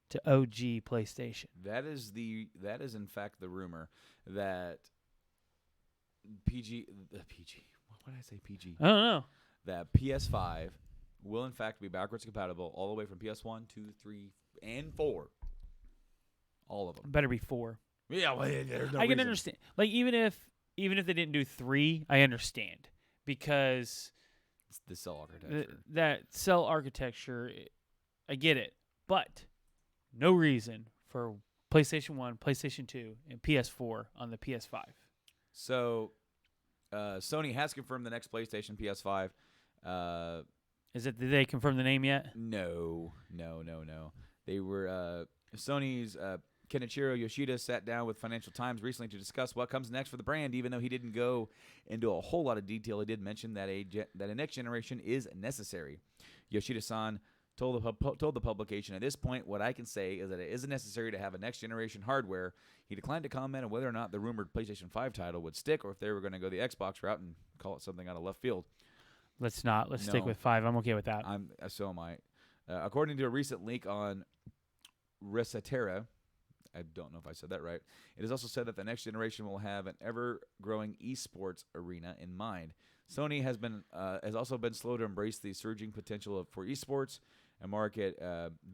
to OG PlayStation. That is in fact the rumor that PG. Why did I say PG? I don't know. That PS5 will in fact be backwards compatible all the way from PS1, 2, 3, and 4. All of them. Better be 4. Yeah, well, there's no I can reason. understand. Like even if they didn't do 3, I understand, because It's the cell architecture. that cell architecture, I get it, but no reason for PlayStation 1, PlayStation 2, and PS4 on the PS5. So, Sony has confirmed the next PlayStation PS5. Did they confirm the name yet? No. They were Sony's Kenichiro Yoshida sat down with Financial Times recently to discuss what comes next for the brand. Even though he didn't go into a whole lot of detail, he did mention that a next generation is necessary. Yoshida-san told the publication, "At this point, what I can say is that it isn't necessary to have a next generation hardware." He declined to comment on whether or not the rumored PlayStation 5 title would stick, or if they were going to go the Xbox route and call it something out of left field. Let's not. Let's stick No. with 5. I'm okay with that. So am I. According to a recent leak on Resetera, I don't know if I said that right, it is also said that the next generation will have an ever-growing esports arena in mind. Sony has also been slow to embrace the surging potential for esports, a market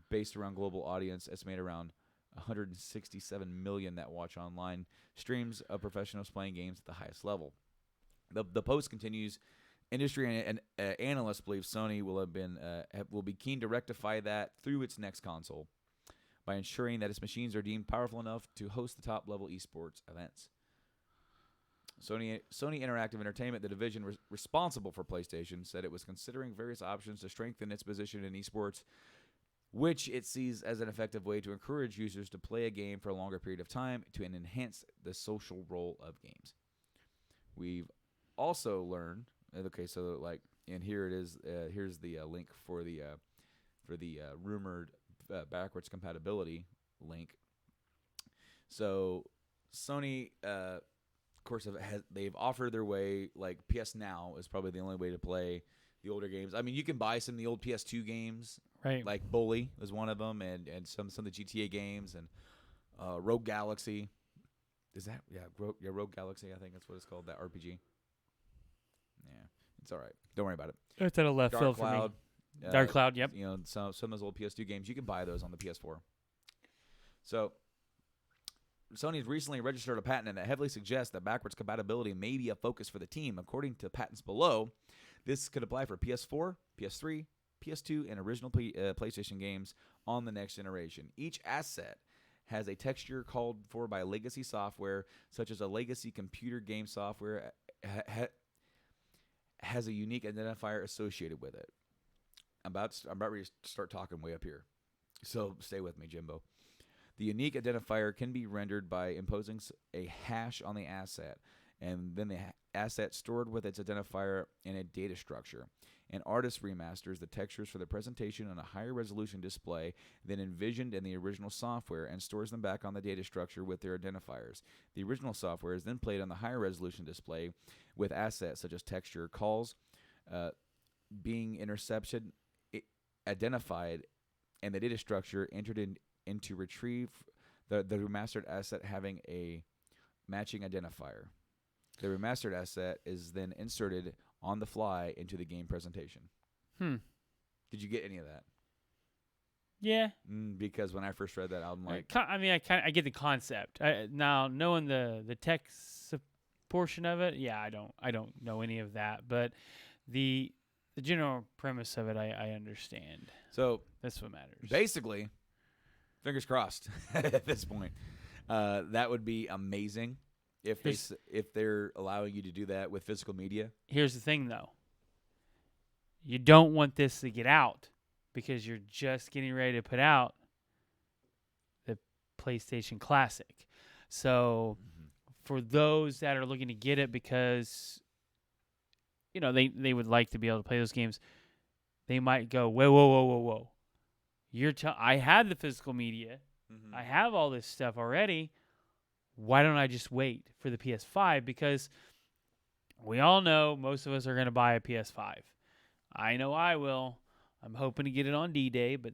based around global audience, estimated around 167 million that watch online streams of professionals playing games at the highest level. The post continues. Industry and analysts believe Sony will be keen to rectify that through its next console by ensuring that its machines are deemed powerful enough to host the top-level esports events. Sony Interactive Entertainment, the division responsible for PlayStation, said it was considering various options to strengthen its position in esports, which it sees as an effective way to encourage users to play a game for a longer period of time to enhance the social role of games. We've also learned, okay, so and here it is. Here's the link for the rumored backwards compatibility link. So Sony, of course, they've offered their way. Like PS Now is probably the only way to play the older games. I mean, you can buy some of the old PS2 games, Right. Like Bully is one of them, and some of the GTA games and Rogue Galaxy. Is that Rogue Galaxy? I think that's what it's called. That RPG. Yeah, it's all right. Don't worry about it. It's at a left Dark field Cloud. for me. Dark Cloud, yep. You know, some of those old PS2 games, you can buy those on the PS4. So, Sony's recently registered a patent that heavily suggests that backwards compatibility may be a focus for the team. According to patents below, this could apply for PS4, PS3, PS2, and original PlayStation games on the next generation. Each asset has a texture called for by legacy software, such as a legacy computer game software, has a unique identifier associated with it. I'm about ready to start talking way up here, so stay with me, Jimbo. The unique identifier can be rendered by imposing a hash on the asset, and then the asset stored with its identifier in a data structure. An artist remasters the textures for the presentation on a higher resolution display than envisioned in the original software and stores them back on the data structure with their identifiers. The original software is then played on the higher resolution display with assets such as texture calls, being interception identified, and the data structure entered into retrieve the remastered asset having a matching identifier. The remastered asset is then inserted on the fly into the game presentation. Did you get any of that? Yeah. Because when I first read that, I'm like, I get the concept. Now knowing the tech portion of it, yeah, I don't know any of that, but the general premise of it, I understand. So that's what matters. Basically, fingers crossed at this point. That would be amazing if they're allowing you to do that with physical media. Here's the thing, though. You don't want this to get out because you're just getting ready to put out the PlayStation Classic. So for those that are looking to get it because, they would like to be able to play those games, they might go, whoa. I had the physical media. I have all this stuff already. Why don't I just wait for the PS5? Because we all know most of us are going to buy a PS5. I know I will. I'm hoping to get it on D-Day, but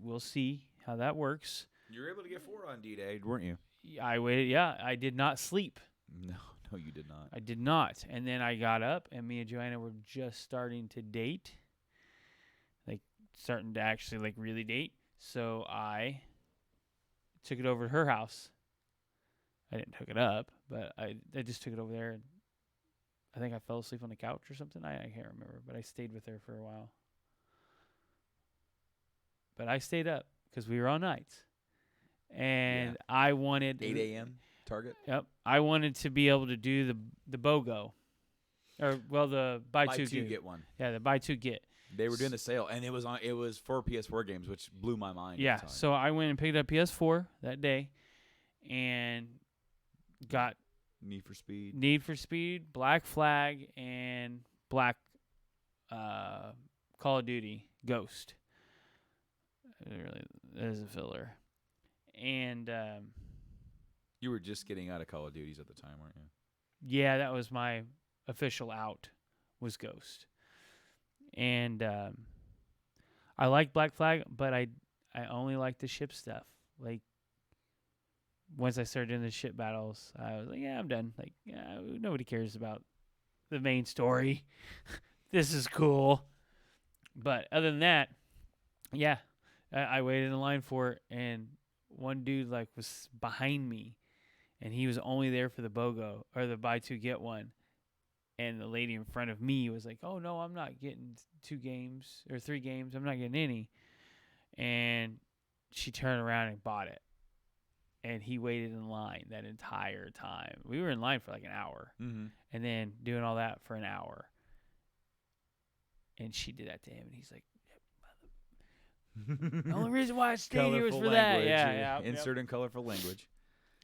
we'll see how that works. You were able to get 4 on D-Day, weren't you? I waited. Yeah, I did not sleep. No, you did not. I did not. And then I got up, and me and Joanna were just starting to date. Starting to actually, really date. So I took it over to her house. I didn't hook it up, but I just took it over there. And I think I fell asleep on the couch or something. I can't remember, but I stayed with her for a while. But I stayed up because we were on nights. And I wanted 8 a.m. target. Yep. I wanted to be able to do the BOGO. The buy two get one. Yeah, the buy two get. They were doing the sale, and it was for PS4 games, which blew my mind. Yeah, so I went and picked up PS4 that day, and got Need for Speed, Black Flag, and Black Call of Duty Ghost. Really, that is a filler. And you were just getting out of Call of Duties at the time, weren't you? Yeah, that was my official out. Was Ghost. And I like Black Flag, but I only like the ship stuff. Once I started doing the ship battles, I was like, yeah, I'm done. Nobody cares about the main story. This is cool. But other than that, yeah, I waited in line for it, and one dude was behind me, and he was only there for the BOGO or the buy two get one. And the lady in front of me was like, oh, no, I'm not getting 2 games or 3 games. I'm not getting any. And she turned around and bought it. And he waited in line that entire time. We were in line for an hour. Mm-hmm. And then doing all that for an hour. And she did that to him. And he's like, the only reason why I stayed here was for that. Yeah. Insert in colorful language.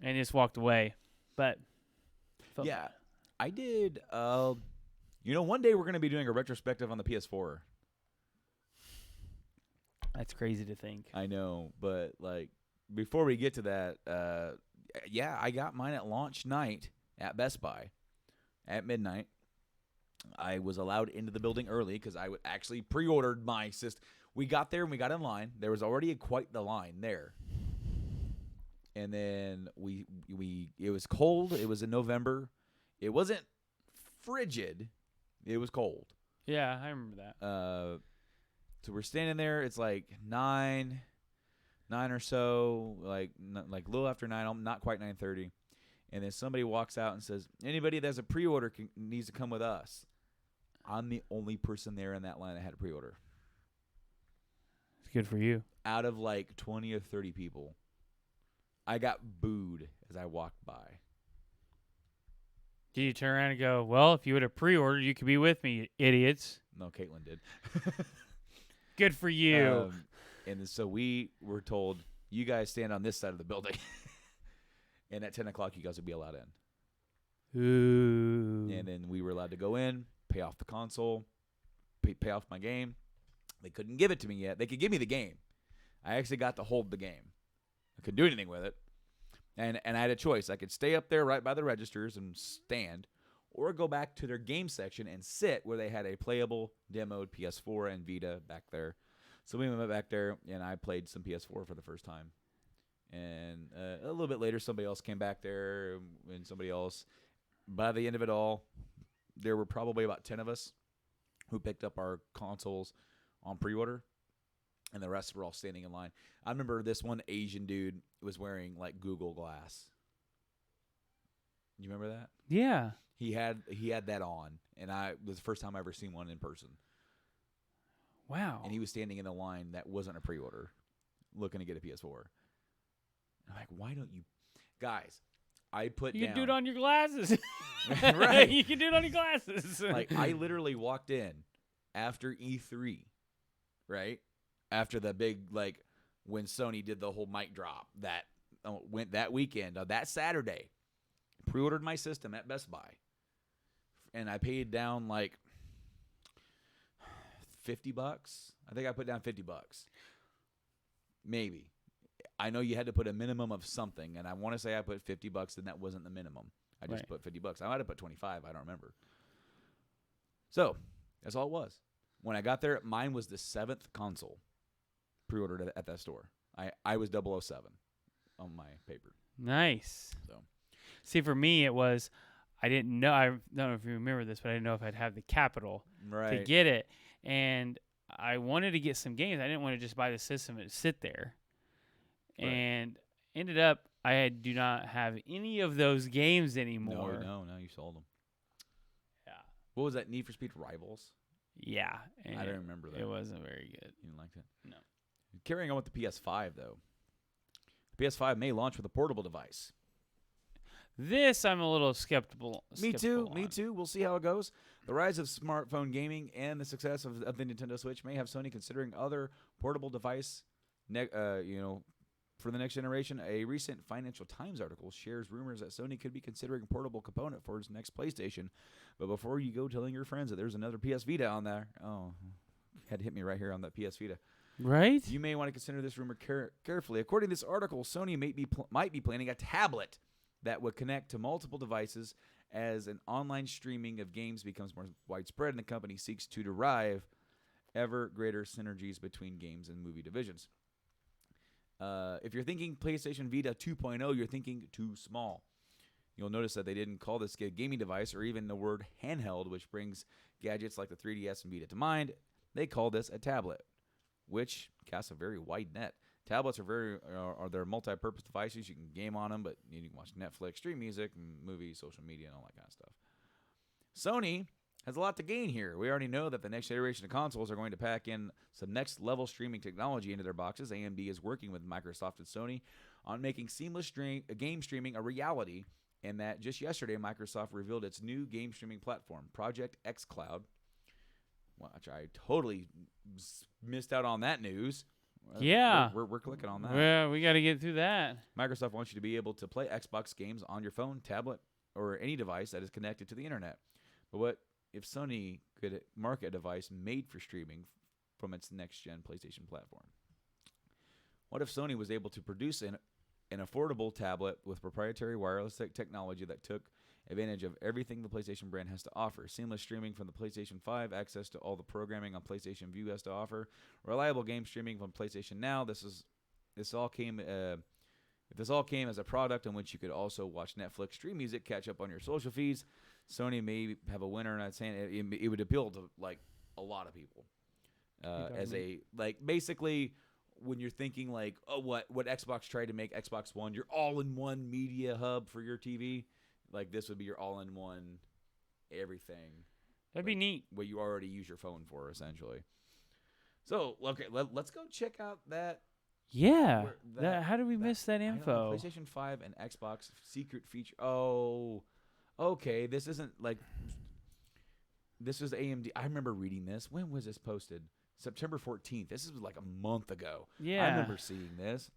And just walked away. But. Yeah. I did. One day we're going to be doing a retrospective on the PS4. That's crazy to think. I know, but before we get to that, I got mine at launch night at Best Buy at midnight. I was allowed into the building early because I actually pre-ordered my system. We got there and we got in line. There was already quite the line there. And then it was cold. It was in November. It wasn't frigid. It was cold. Yeah, I remember that. So we're standing there. It's 9 or so, a little after 9, not quite 9:30. And then somebody walks out and says, anybody that's a pre-order needs to come with us. I'm the only person there in that line that had a pre-order. It's good for you. Out of 20 or 30 people, I got booed as I walked by. Did you turn around and go, well, if you would have pre-ordered, you could be with me, you idiots? No, Caitlin did. Good for you. And so we were told, you guys stand on this side of the building. And at 10 o'clock, you guys would be allowed in. Ooh. And then we were allowed to go in, pay off the console, pay off my game. They couldn't give it to me yet. They could give me the game. I actually got to hold the game. I couldn't do anything with it. And I had a choice. I could stay up there right by the registers and stand, or go back to their game section and sit where they had a playable, demoed PS4 and Vita back there. So we went back there, and I played some PS4 for the first time. And a little bit later, somebody else came back there, and somebody else. By the end of it all, there were probably about 10 of us who picked up our consoles on pre-order, and the rest were all standing in line. I remember this one Asian dude was wearing, like, Google Glass. You remember that? Yeah. He had that on, and it was the first time I ever seen one in person. Wow. And he was standing in the line that wasn't a pre-order, looking to get a PS4. I'm like, why don't you, guys? I put You down. can do it on your glasses. Right. You can do it on your glasses. Like, I literally walked in after E3, right? After the big, like, when Sony did the whole mic drop that went that weekend, that Saturday. Pre-ordered my system at Best Buy, and I paid down like $50. I think I put down $50, maybe. I know you had to put a minimum of something, and I want to say I put $50, and that wasn't the minimum. I just put $50. I might have put 25. I don't remember. So that's all it was. When I got there, mine was the 7th console pre-ordered at that store. I was 007 on my paper. Nice. So. See, for me, it was, I didn't know, I don't know if you remember this, but I didn't know if I'd have the capital to get it. And I wanted to get some games. I didn't want to just buy the system and sit there. Right. And ended up, do not have any of those games anymore. No, you sold them. Yeah. What was that, Need for Speed Rivals? Yeah. I don't remember that. It wasn't very good. You didn't like that? No. Carrying on with the PS5, though. The PS5 may launch with a portable device. This I'm a little skeptical. Me too. We'll see how it goes. The rise of smartphone gaming and the success of the Nintendo Switch may have Sony considering other portable device, for the next generation. A recent Financial Times article shares rumors that Sony could be considering a portable component for its next PlayStation. But before you go telling your friends that there's another PS Vita on there, had hit me right here on that PS Vita. Right? You may want to consider this rumor carefully. According to this article, Sony might be planning a tablet that would connect to multiple devices as an online streaming of games becomes more widespread, and the company seeks to derive ever greater synergies between games and movie divisions. If you're thinking PlayStation Vita 2.0, you're thinking too small. You'll notice that they didn't call this a gaming device or even the word handheld, which brings gadgets like the 3DS and Vita to mind. They call this a tablet, which casts a very wide net. Tablets are they're multi-purpose devices. You can game on them, but you can watch Netflix, stream music, movies, social media, and all that kind of stuff. Sony has a lot to gain here. We already know that the next generation of consoles are going to pack in some next-level streaming technology into their boxes. AMD is working with Microsoft and Sony on making seamless game streaming a reality, and that just yesterday, Microsoft revealed its new game streaming platform, Project xCloud. Which I totally missed out on that news. Yeah. We're clicking on that. Well, we got to get through that. Microsoft wants you to be able to play Xbox games on your phone, tablet, or any device that is connected to the internet. But what if Sony could market a device made for streaming from its next-gen PlayStation platform? What if Sony was able to produce an affordable tablet with proprietary wireless technology that took advantage of everything the PlayStation brand has to offer? Seamless streaming from the PlayStation 5, access to all the programming on PlayStation Vue has to offer, reliable game streaming from PlayStation Now. If this all came as a product in which you could also watch Netflix, stream music, catch up on your social feeds, Sony may have a winner. And I'm saying it would appeal to like a lot of people basically. When you're thinking like, what Xbox tried to make Xbox One, your all-in-one media hub for your TV, like this would be your all-in-one everything. That'd be neat. What you already use your phone for, essentially. So, okay, let's go check out that. Yeah. How did we miss that info? PlayStation 5 and Xbox secret feature. Oh, okay. This isn't like. This was AMD. I remember reading this. When was this posted? September 14th. This is like a month ago. Yeah. I remember seeing this.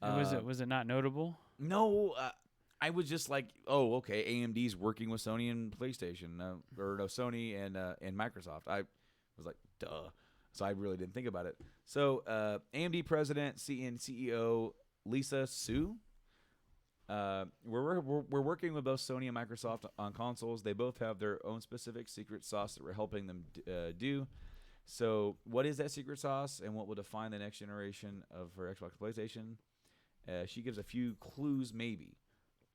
Was it not notable? No, I was just like, oh, okay, AMD's working with Sony and PlayStation, Sony and Microsoft. I was like, duh. So I really didn't think about it. So AMD president and CEO Lisa Su We're working with both Sony and Microsoft on consoles. They both have their own specific secret sauce that we're helping them do. So, what is that secret sauce, and what will define the next generation of her Xbox and PlayStation? She gives a few clues, maybe.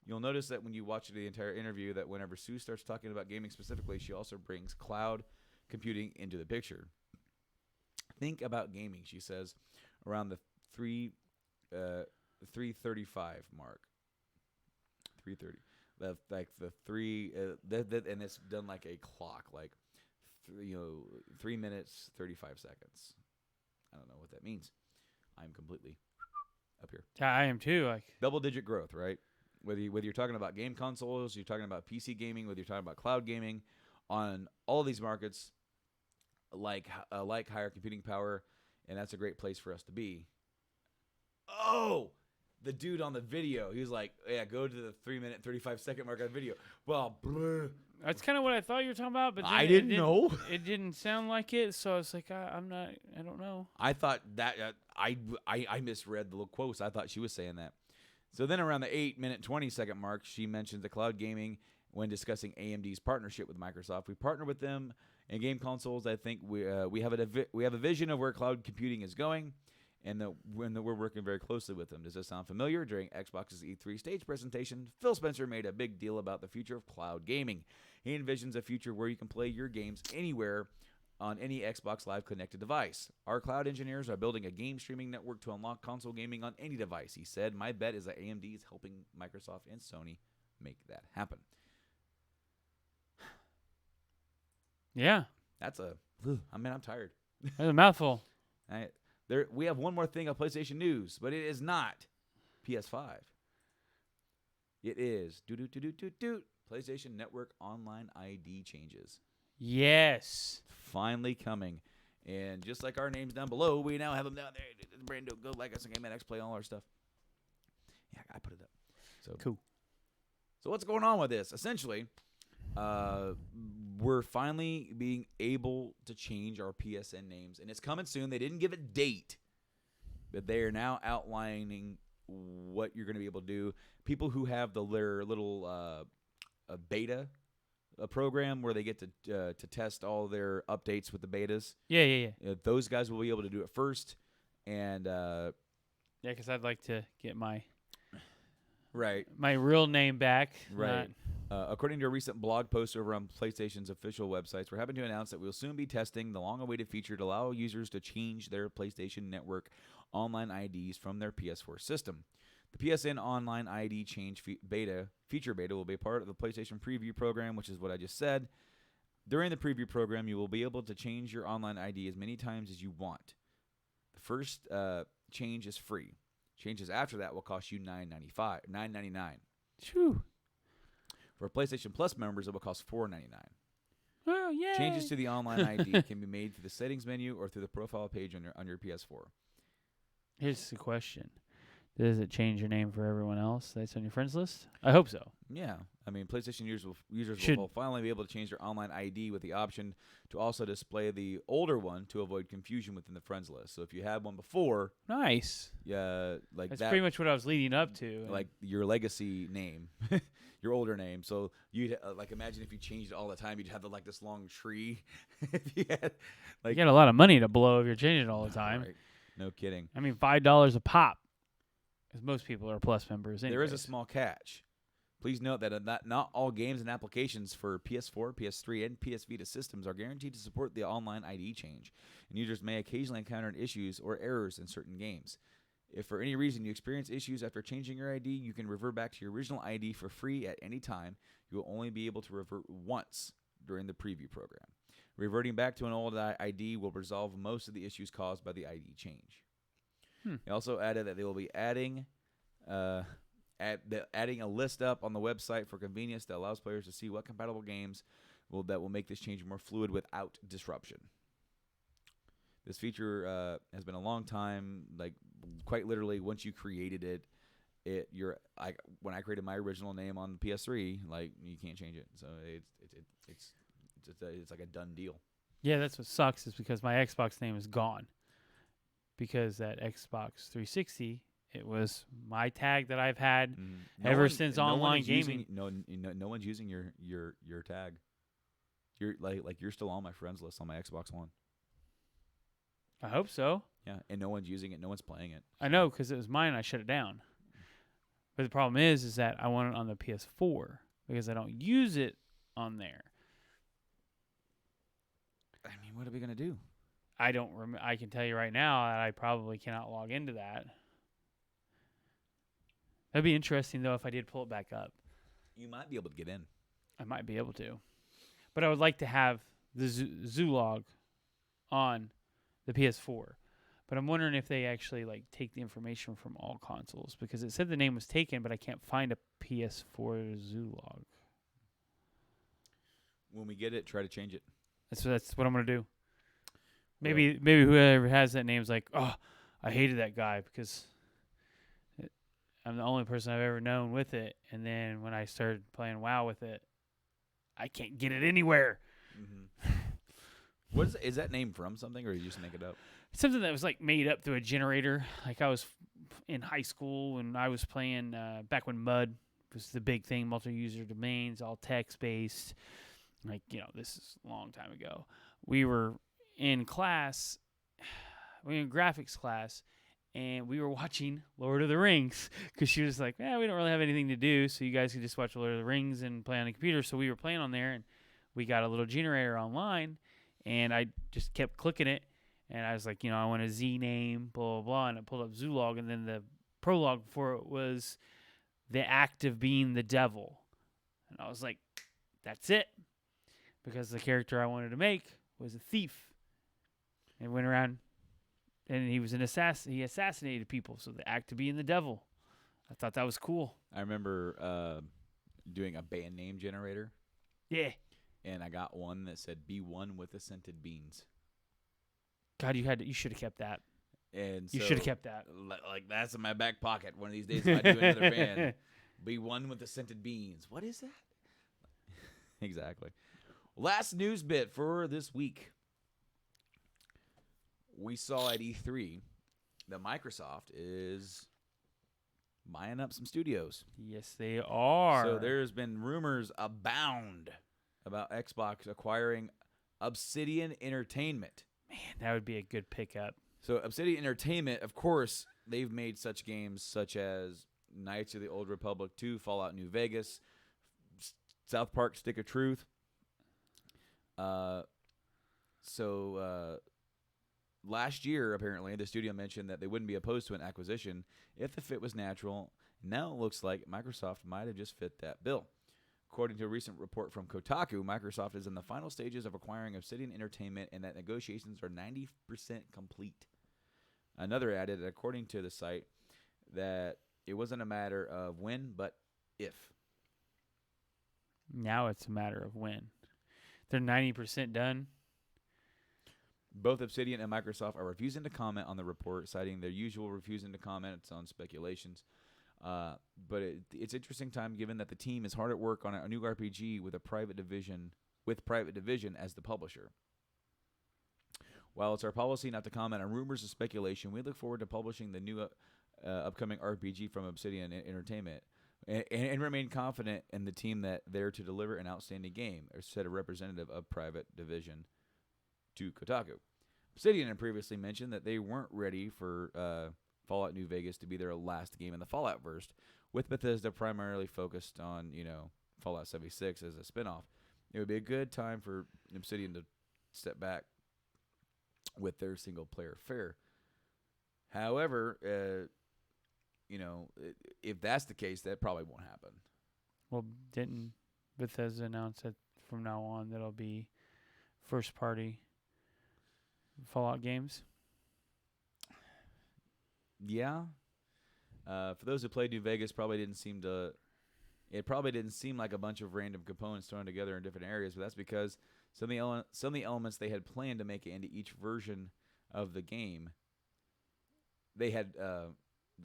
You'll notice that when you watch the entire interview, that whenever Sue starts talking about gaming specifically, she also brings cloud computing into the picture. Think about gaming, she says, around the 335 mark. 330. Like the three, and it's done like a clock, like 3 minutes 35 seconds. I don't know what that means. I'm completely up here. I am too. Like double-digit growth, right? Whether you're talking about game consoles, you're talking about PC gaming, whether you're talking about cloud gaming, on all of these markets, like higher computing power, and that's a great place for us to be. Oh, the dude on the video, he was like, "Yeah, go to the 3 minute 35 second mark on the video." Well, that's kind of what I thought you were talking about, but I didn't know. It didn't sound like it, so I was like, I don't know. I thought that I misread the little quotes. I thought she was saying that. So then around the 8 minute 20 second mark, she mentions the cloud gaming when discussing AMD's partnership with Microsoft. We partner with them in game consoles. I think we have a vision of where cloud computing is going, and that we're working very closely with them. Does this sound familiar? During Xbox's E3 stage presentation, Phil Spencer made a big deal about the future of cloud gaming. He envisions a future where you can play your games anywhere on any Xbox Live connected device. Our cloud engineers are building a game streaming network to unlock console gaming on any device. He said, "My bet is that AMD is helping Microsoft and Sony make that happen." Yeah. I'm tired. That's a mouthful. We have one more thing on PlayStation news, but it is not PS5. It is PlayStation Network Online ID changes. Yes. Finally coming. And just like our names down below, we now have them down there. Brando, go like us, and Game X, play all our stuff. Yeah, I put it up. So cool. So what's going on with this? Essentially, we're finally being able to change our PSN names, and it's coming soon. They didn't give a date, but they are now outlining what you're going to be able to do. People who have their little beta program where they get to test all their updates with the betas. Yeah. Those guys will be able to do it first, and yeah, because I'd like to get my real name back. Right. According to a recent blog post over on PlayStation's official websites, we're happy to announce that we'll soon be testing the long-awaited feature to allow users to change their PlayStation Network online IDs from their PS4 system. The PSN Online ID change feature beta will be part of the PlayStation Preview program, which is what I just said. During the Preview program, you will be able to change your online ID as many times as you want. The first change is free. Changes after that will cost you $9.99. Phew. For PlayStation Plus members, it will cost $4.99. Oh, yeah. Changes to the online ID can be made through the settings menu or through the profile page on your PS4. Here's the question. Does it change your name for everyone else that's on your friends list? I hope so. Yeah. I mean, PlayStation users Should will finally be able to change their online ID with the option to also display the older one to avoid confusion within the friends list. So if you had one before, nice. Yeah, like that's pretty much what I was leading up to. Like your legacy name, your older name. So you'd like imagine if you changed it all the time, you'd have this long tree. If you had, you get a lot of money to blow if you're changing it all the time. Right. No kidding. I mean, $5 a pop. Because most people are Plus members anyways. There is a small catch. Please note that not all games and applications for PS4, PS3, and PS Vita systems are guaranteed to support the online ID change, and users may occasionally encounter issues or errors in certain games. If for any reason you experience issues after changing your ID, you can revert back to your original ID for free at any time. You will only be able to revert once during the preview program. Reverting back to an old ID will resolve most of the issues caused by the ID change. He also added that they will be adding a list up on the website for convenience that allows players to see what compatible games will make this change more fluid without disruption. This feature has been a long time, like quite literally. Once you created it, when I created my original name on the PS3, like you can't change it. So it's like a done deal. Yeah, that's what sucks is because my Xbox name is gone. Because that Xbox 360 It was my tag that I've had Mm-hmm. ever since online gaming. No one's using your tag. You're you're still on my friends list on my Xbox One. I hope so. Yeah, and no one's using it. No one's playing it. I know because it was mine. I shut it down. But the problem is that I want it on the PS4 because I don't use it on there. I mean, what are we gonna do? I don't. I can tell you right now that I probably cannot log into that. That'd be interesting though if I did pull it back up. You might be able to get in. I might be able to, but I would like to have the Zulog on the PS4. But I'm wondering if they actually take the information from all consoles because it said the name was taken, but I can't find a PS4 Zulog. When we get it, try to change it. That's what I'm gonna do. Maybe whoever has that name's like, oh, I hated that guy because I'm the only person I've ever known with it. And then when I started playing WoW with it, I can't get it anywhere. Mm-hmm. Is that name from something, or you just make it up? Something that was made up through a generator. I was in high school and I was playing back when MUD was the big thing, multi-user domains, all text-based. This is a long time ago. We were in class, we were in graphics class, and we were watching Lord of the Rings because she was like, we don't really have anything to do, so you guys can just watch Lord of the Rings and play on the computer. So we were playing on there, and we got a little generator online, and I just kept clicking it, and I was like, I want a Z name, blah, blah, blah, and it pulled up Zulog, and then the prologue for it was the act of being the devil. And I was like, that's it, because the character I wanted to make was a thief. And went around, and he was an assassin. He assassinated people, so the act of being the devil. I thought that was cool. I remember doing a band name generator. Yeah. And I got one that said "Be one with the scented beans." God, you should have kept that. And you should have kept that. That's in my back pocket. One of these days, I do another band. Be one with the scented beans. What is that? Exactly. Last news bit for this week. We saw at E3 that Microsoft is buying up some studios. Yes, they are. So there's been rumors abound about Xbox acquiring Obsidian Entertainment. Man, that would be a good pickup. So Obsidian Entertainment, of course, they've made such games such as Knights of the Old Republic 2, Fallout New Vegas, South Park Stick of Truth. Last year, apparently, the studio mentioned that they wouldn't be opposed to an acquisition if the fit was natural. Now it looks like Microsoft might have just fit that bill. According to a recent report from Kotaku, Microsoft is in the final stages of acquiring Obsidian Entertainment and that negotiations are 90% complete. Another added, according to the site, that it wasn't a matter of when, but if. Now it's a matter of when. They're 90% done. Both Obsidian and Microsoft are refusing to comment on the report, citing their usual refusing to comment on speculations. But it's interesting time given that the team is hard at work on a new RPG with Private Division as the publisher. While it's our policy not to comment on rumors or speculation, we look forward to publishing the new upcoming RPG from Obsidian Entertainment and remain confident in the team that they're to deliver an outstanding game, said a representative of Private Division to Kotaku. Obsidian had previously mentioned that they weren't ready for Fallout New Vegas to be their last game in the Fallout verse, with Bethesda primarily focused on, Fallout 76 as a spinoff. It would be a good time for Obsidian to step back with their single-player fare. However, if that's the case, that probably won't happen. Well, didn't Bethesda announce that from now on that'll be first-party Fallout games? Yeah. For those who played New Vegas, it probably didn't seem like a bunch of random components thrown together in different areas, but that's because some of the elements they had planned to make it into each version of the game, they had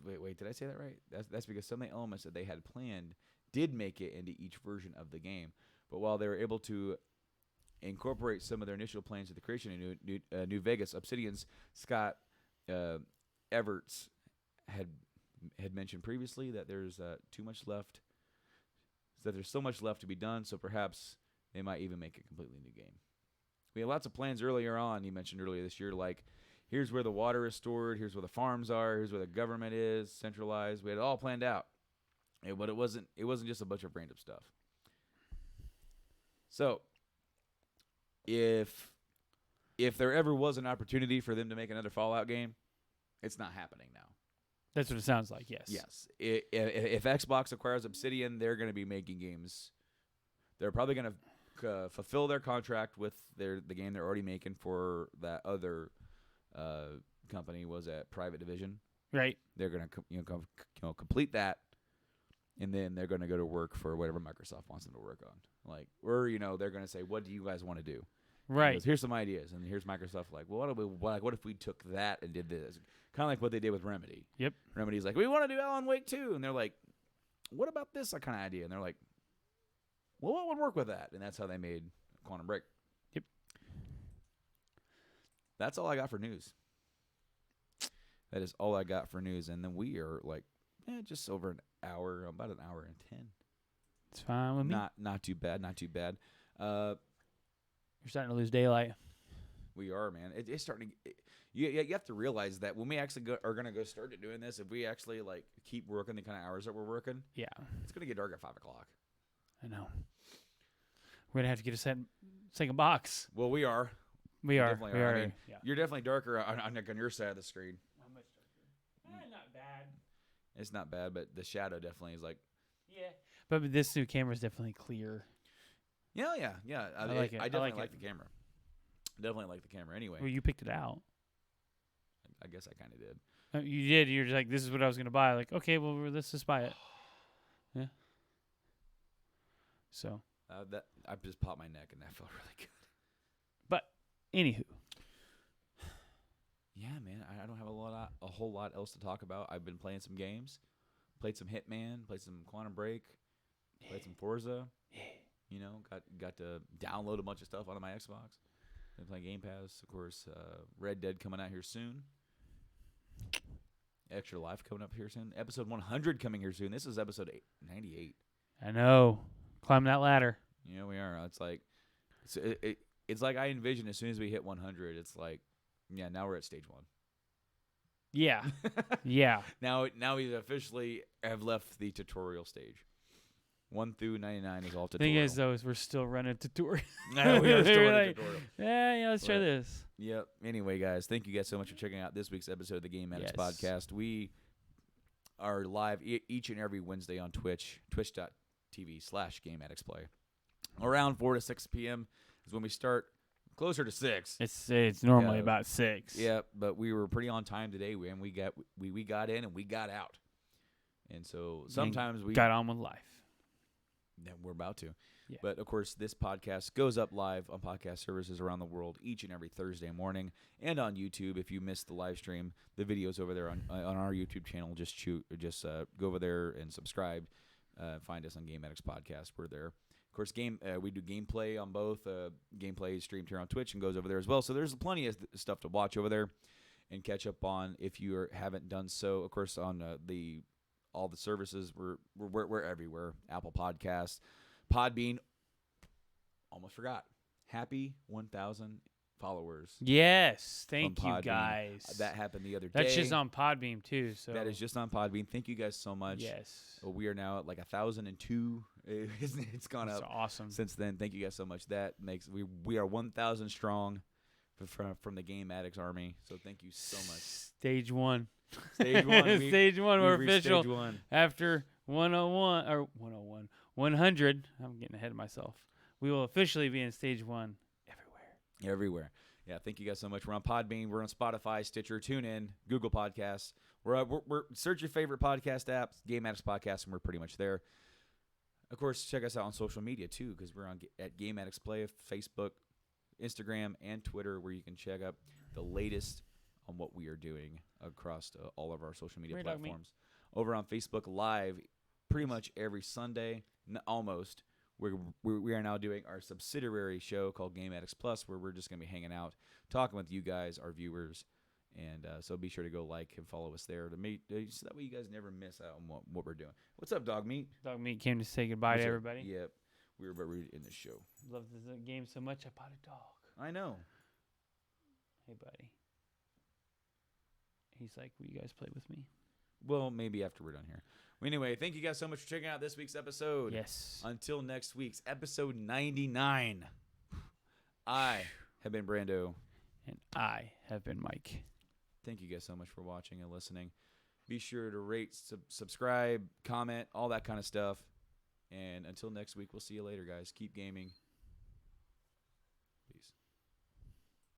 wait, did I say that right? That's because some of the elements that they had planned did make it into each version of the game. But while they were able to incorporate some of their initial plans to the creation of New Vegas, Obsidian's Scott Everts had mentioned previously that there's too much left, that there's so much left to be done, so perhaps they might even make a completely new game. We had lots of plans earlier on. He mentioned earlier this year, like, here's where the water is stored, here's where the farms are, here's where the government is centralized. We had it all planned out, but it wasn't just a bunch of random stuff. So, if there ever was an opportunity for them to make another Fallout game, it's not happening now. That's what it sounds like. Yes. Yes. If Xbox acquires Obsidian, they're going to be making games. They're probably going to fulfill their contract with the game they're already making for that other company. Was at Private Division. Right. They're going to complete that, and then they're going to go to work for whatever Microsoft wants them to work on. Like, or they're going to say, "What do you guys want to do?" Right. Goes, here's some ideas, and here's Microsoft. Like, well, what if we took that and did this? Kind of like what they did with Remedy. Yep. Remedy's like, we want to do Alan Wake 2, and they're like, what about this kind of idea? And they're like, well, what would work with that? And that's how they made Quantum Break. Yep. That's all I got for news. That is all I got for news, and then we are like, just over an hour, about an hour and 10. It's fine with me. Not too bad. Not too bad. You're starting to lose daylight. We are, man. It's starting to. You have to realize that when we actually are going to go start doing this, if we actually like keep working the kind of hours that we're working, yeah, it's going to get dark at 5:00. I know. We're gonna have to get a second box. Well, we are. We are. I mean, you're definitely darker on your side of the screen. How much darker? Not bad. It's not bad, but the shadow definitely is like. Yeah. But this new camera is definitely clear. Yeah. I like it. I definitely like like the camera. Definitely like the camera. Anyway. Well, you picked it out. I guess I kind of did. You did. You're just like, this is what I was gonna buy. Like, okay, well, let's just buy it. Yeah. So. That I just popped my neck and that felt really good. But anywho. Yeah, man. I don't have a whole lot else to talk about. I've been playing some games. Played some Hitman. Played some Quantum Break. Played some Forza. Yeah. Got to download a bunch of stuff onto my Xbox. Been playing Game Pass, of course. Red Dead coming out here soon. Extra Life coming up here soon. Episode 100 coming here soon. This is episode 98. I know. Climb that ladder. Yeah, we are. It's like, it's like I envision as soon as we hit 100, it's like, yeah, now we're at stage 1. Yeah. Yeah. Now we officially have left the tutorial stage. 1 through 99 is all tutorial. Thing is, though, is we're still running tutorial. No, we are still running tutorial. Yeah, let's try this. Yep. Anyway, guys, thank you guys so much for checking out this week's episode of the Game Addicts podcast. We are live each and every Wednesday on Twitch, twitch.tv/Game Addicts Play. Around 4 to 6 p.m. is when we start. Closer to 6. It's normally about 6. Yeah, but we were pretty on time today, and we got in and we got out. And so sometimes we got on with life. Yeah, we're about to. Yeah. But, of course, this podcast goes up live on podcast services around the world each and every Thursday morning and on YouTube. If you missed the live stream, the video's over there on our YouTube channel. Just go over there and subscribe. Find us on Game Addicts Podcast. We're there. Of course, we do gameplay on both. Gameplay is streamed here on Twitch and goes over there as well. So there's plenty of stuff to watch over there and catch up on if you haven't done so. Of course, on all the services, we're everywhere. Apple Podcasts, Podbean. Almost forgot. Happy 1,000 followers. Yes, thank you guys. That happened the other day. That's just on Podbean too. So that is just on Podbean. Thank you guys so much. Yes, we are now at like 1,002. It's gone up. Awesome. Since then, thank you guys so much. That makes we are 1,000 strong from the Game Addicts Army. So thank you so much. Stage 1. Stage 1. Stage 1. We're official. Stage 1. After 100. I'm getting ahead of myself. We will officially be in stage 1 everywhere. Yeah, thank you guys so much. We're on Podbean. We're on Spotify, Stitcher, TuneIn, Google Podcasts. We're search your favorite podcast apps, Game Addicts Podcast, and we're pretty much there. Of course, check us out on social media too, because we're at Game Addicts Play, Facebook, Instagram, and Twitter, where you can check out the latest on what we are doing across all of our social media platforms. Over on Facebook Live, pretty much every Sunday, almost. We are now doing our subsidiary show called Game Addicts Plus, where we're just going to be hanging out, talking with you guys, our viewers, And so be sure to go like and follow us there to meet, so that way you guys never miss out on what we're doing. What's up, Dog Meat? Dog Meat came to say goodbye to everybody. Yep. We were about to end the show. Love this game so much, I bought a dog. I know. Hey, buddy. He's like, will you guys play with me? Well, maybe after we're done here. Well, anyway, thank you guys so much for checking out this week's episode. Yes. Until next week's episode 99, I have been Brando. And I have been Mike. Thank you guys so much for watching and listening. Be sure to rate, subscribe, comment, all that kind of stuff. And until next week, we'll see you later, guys. Keep gaming.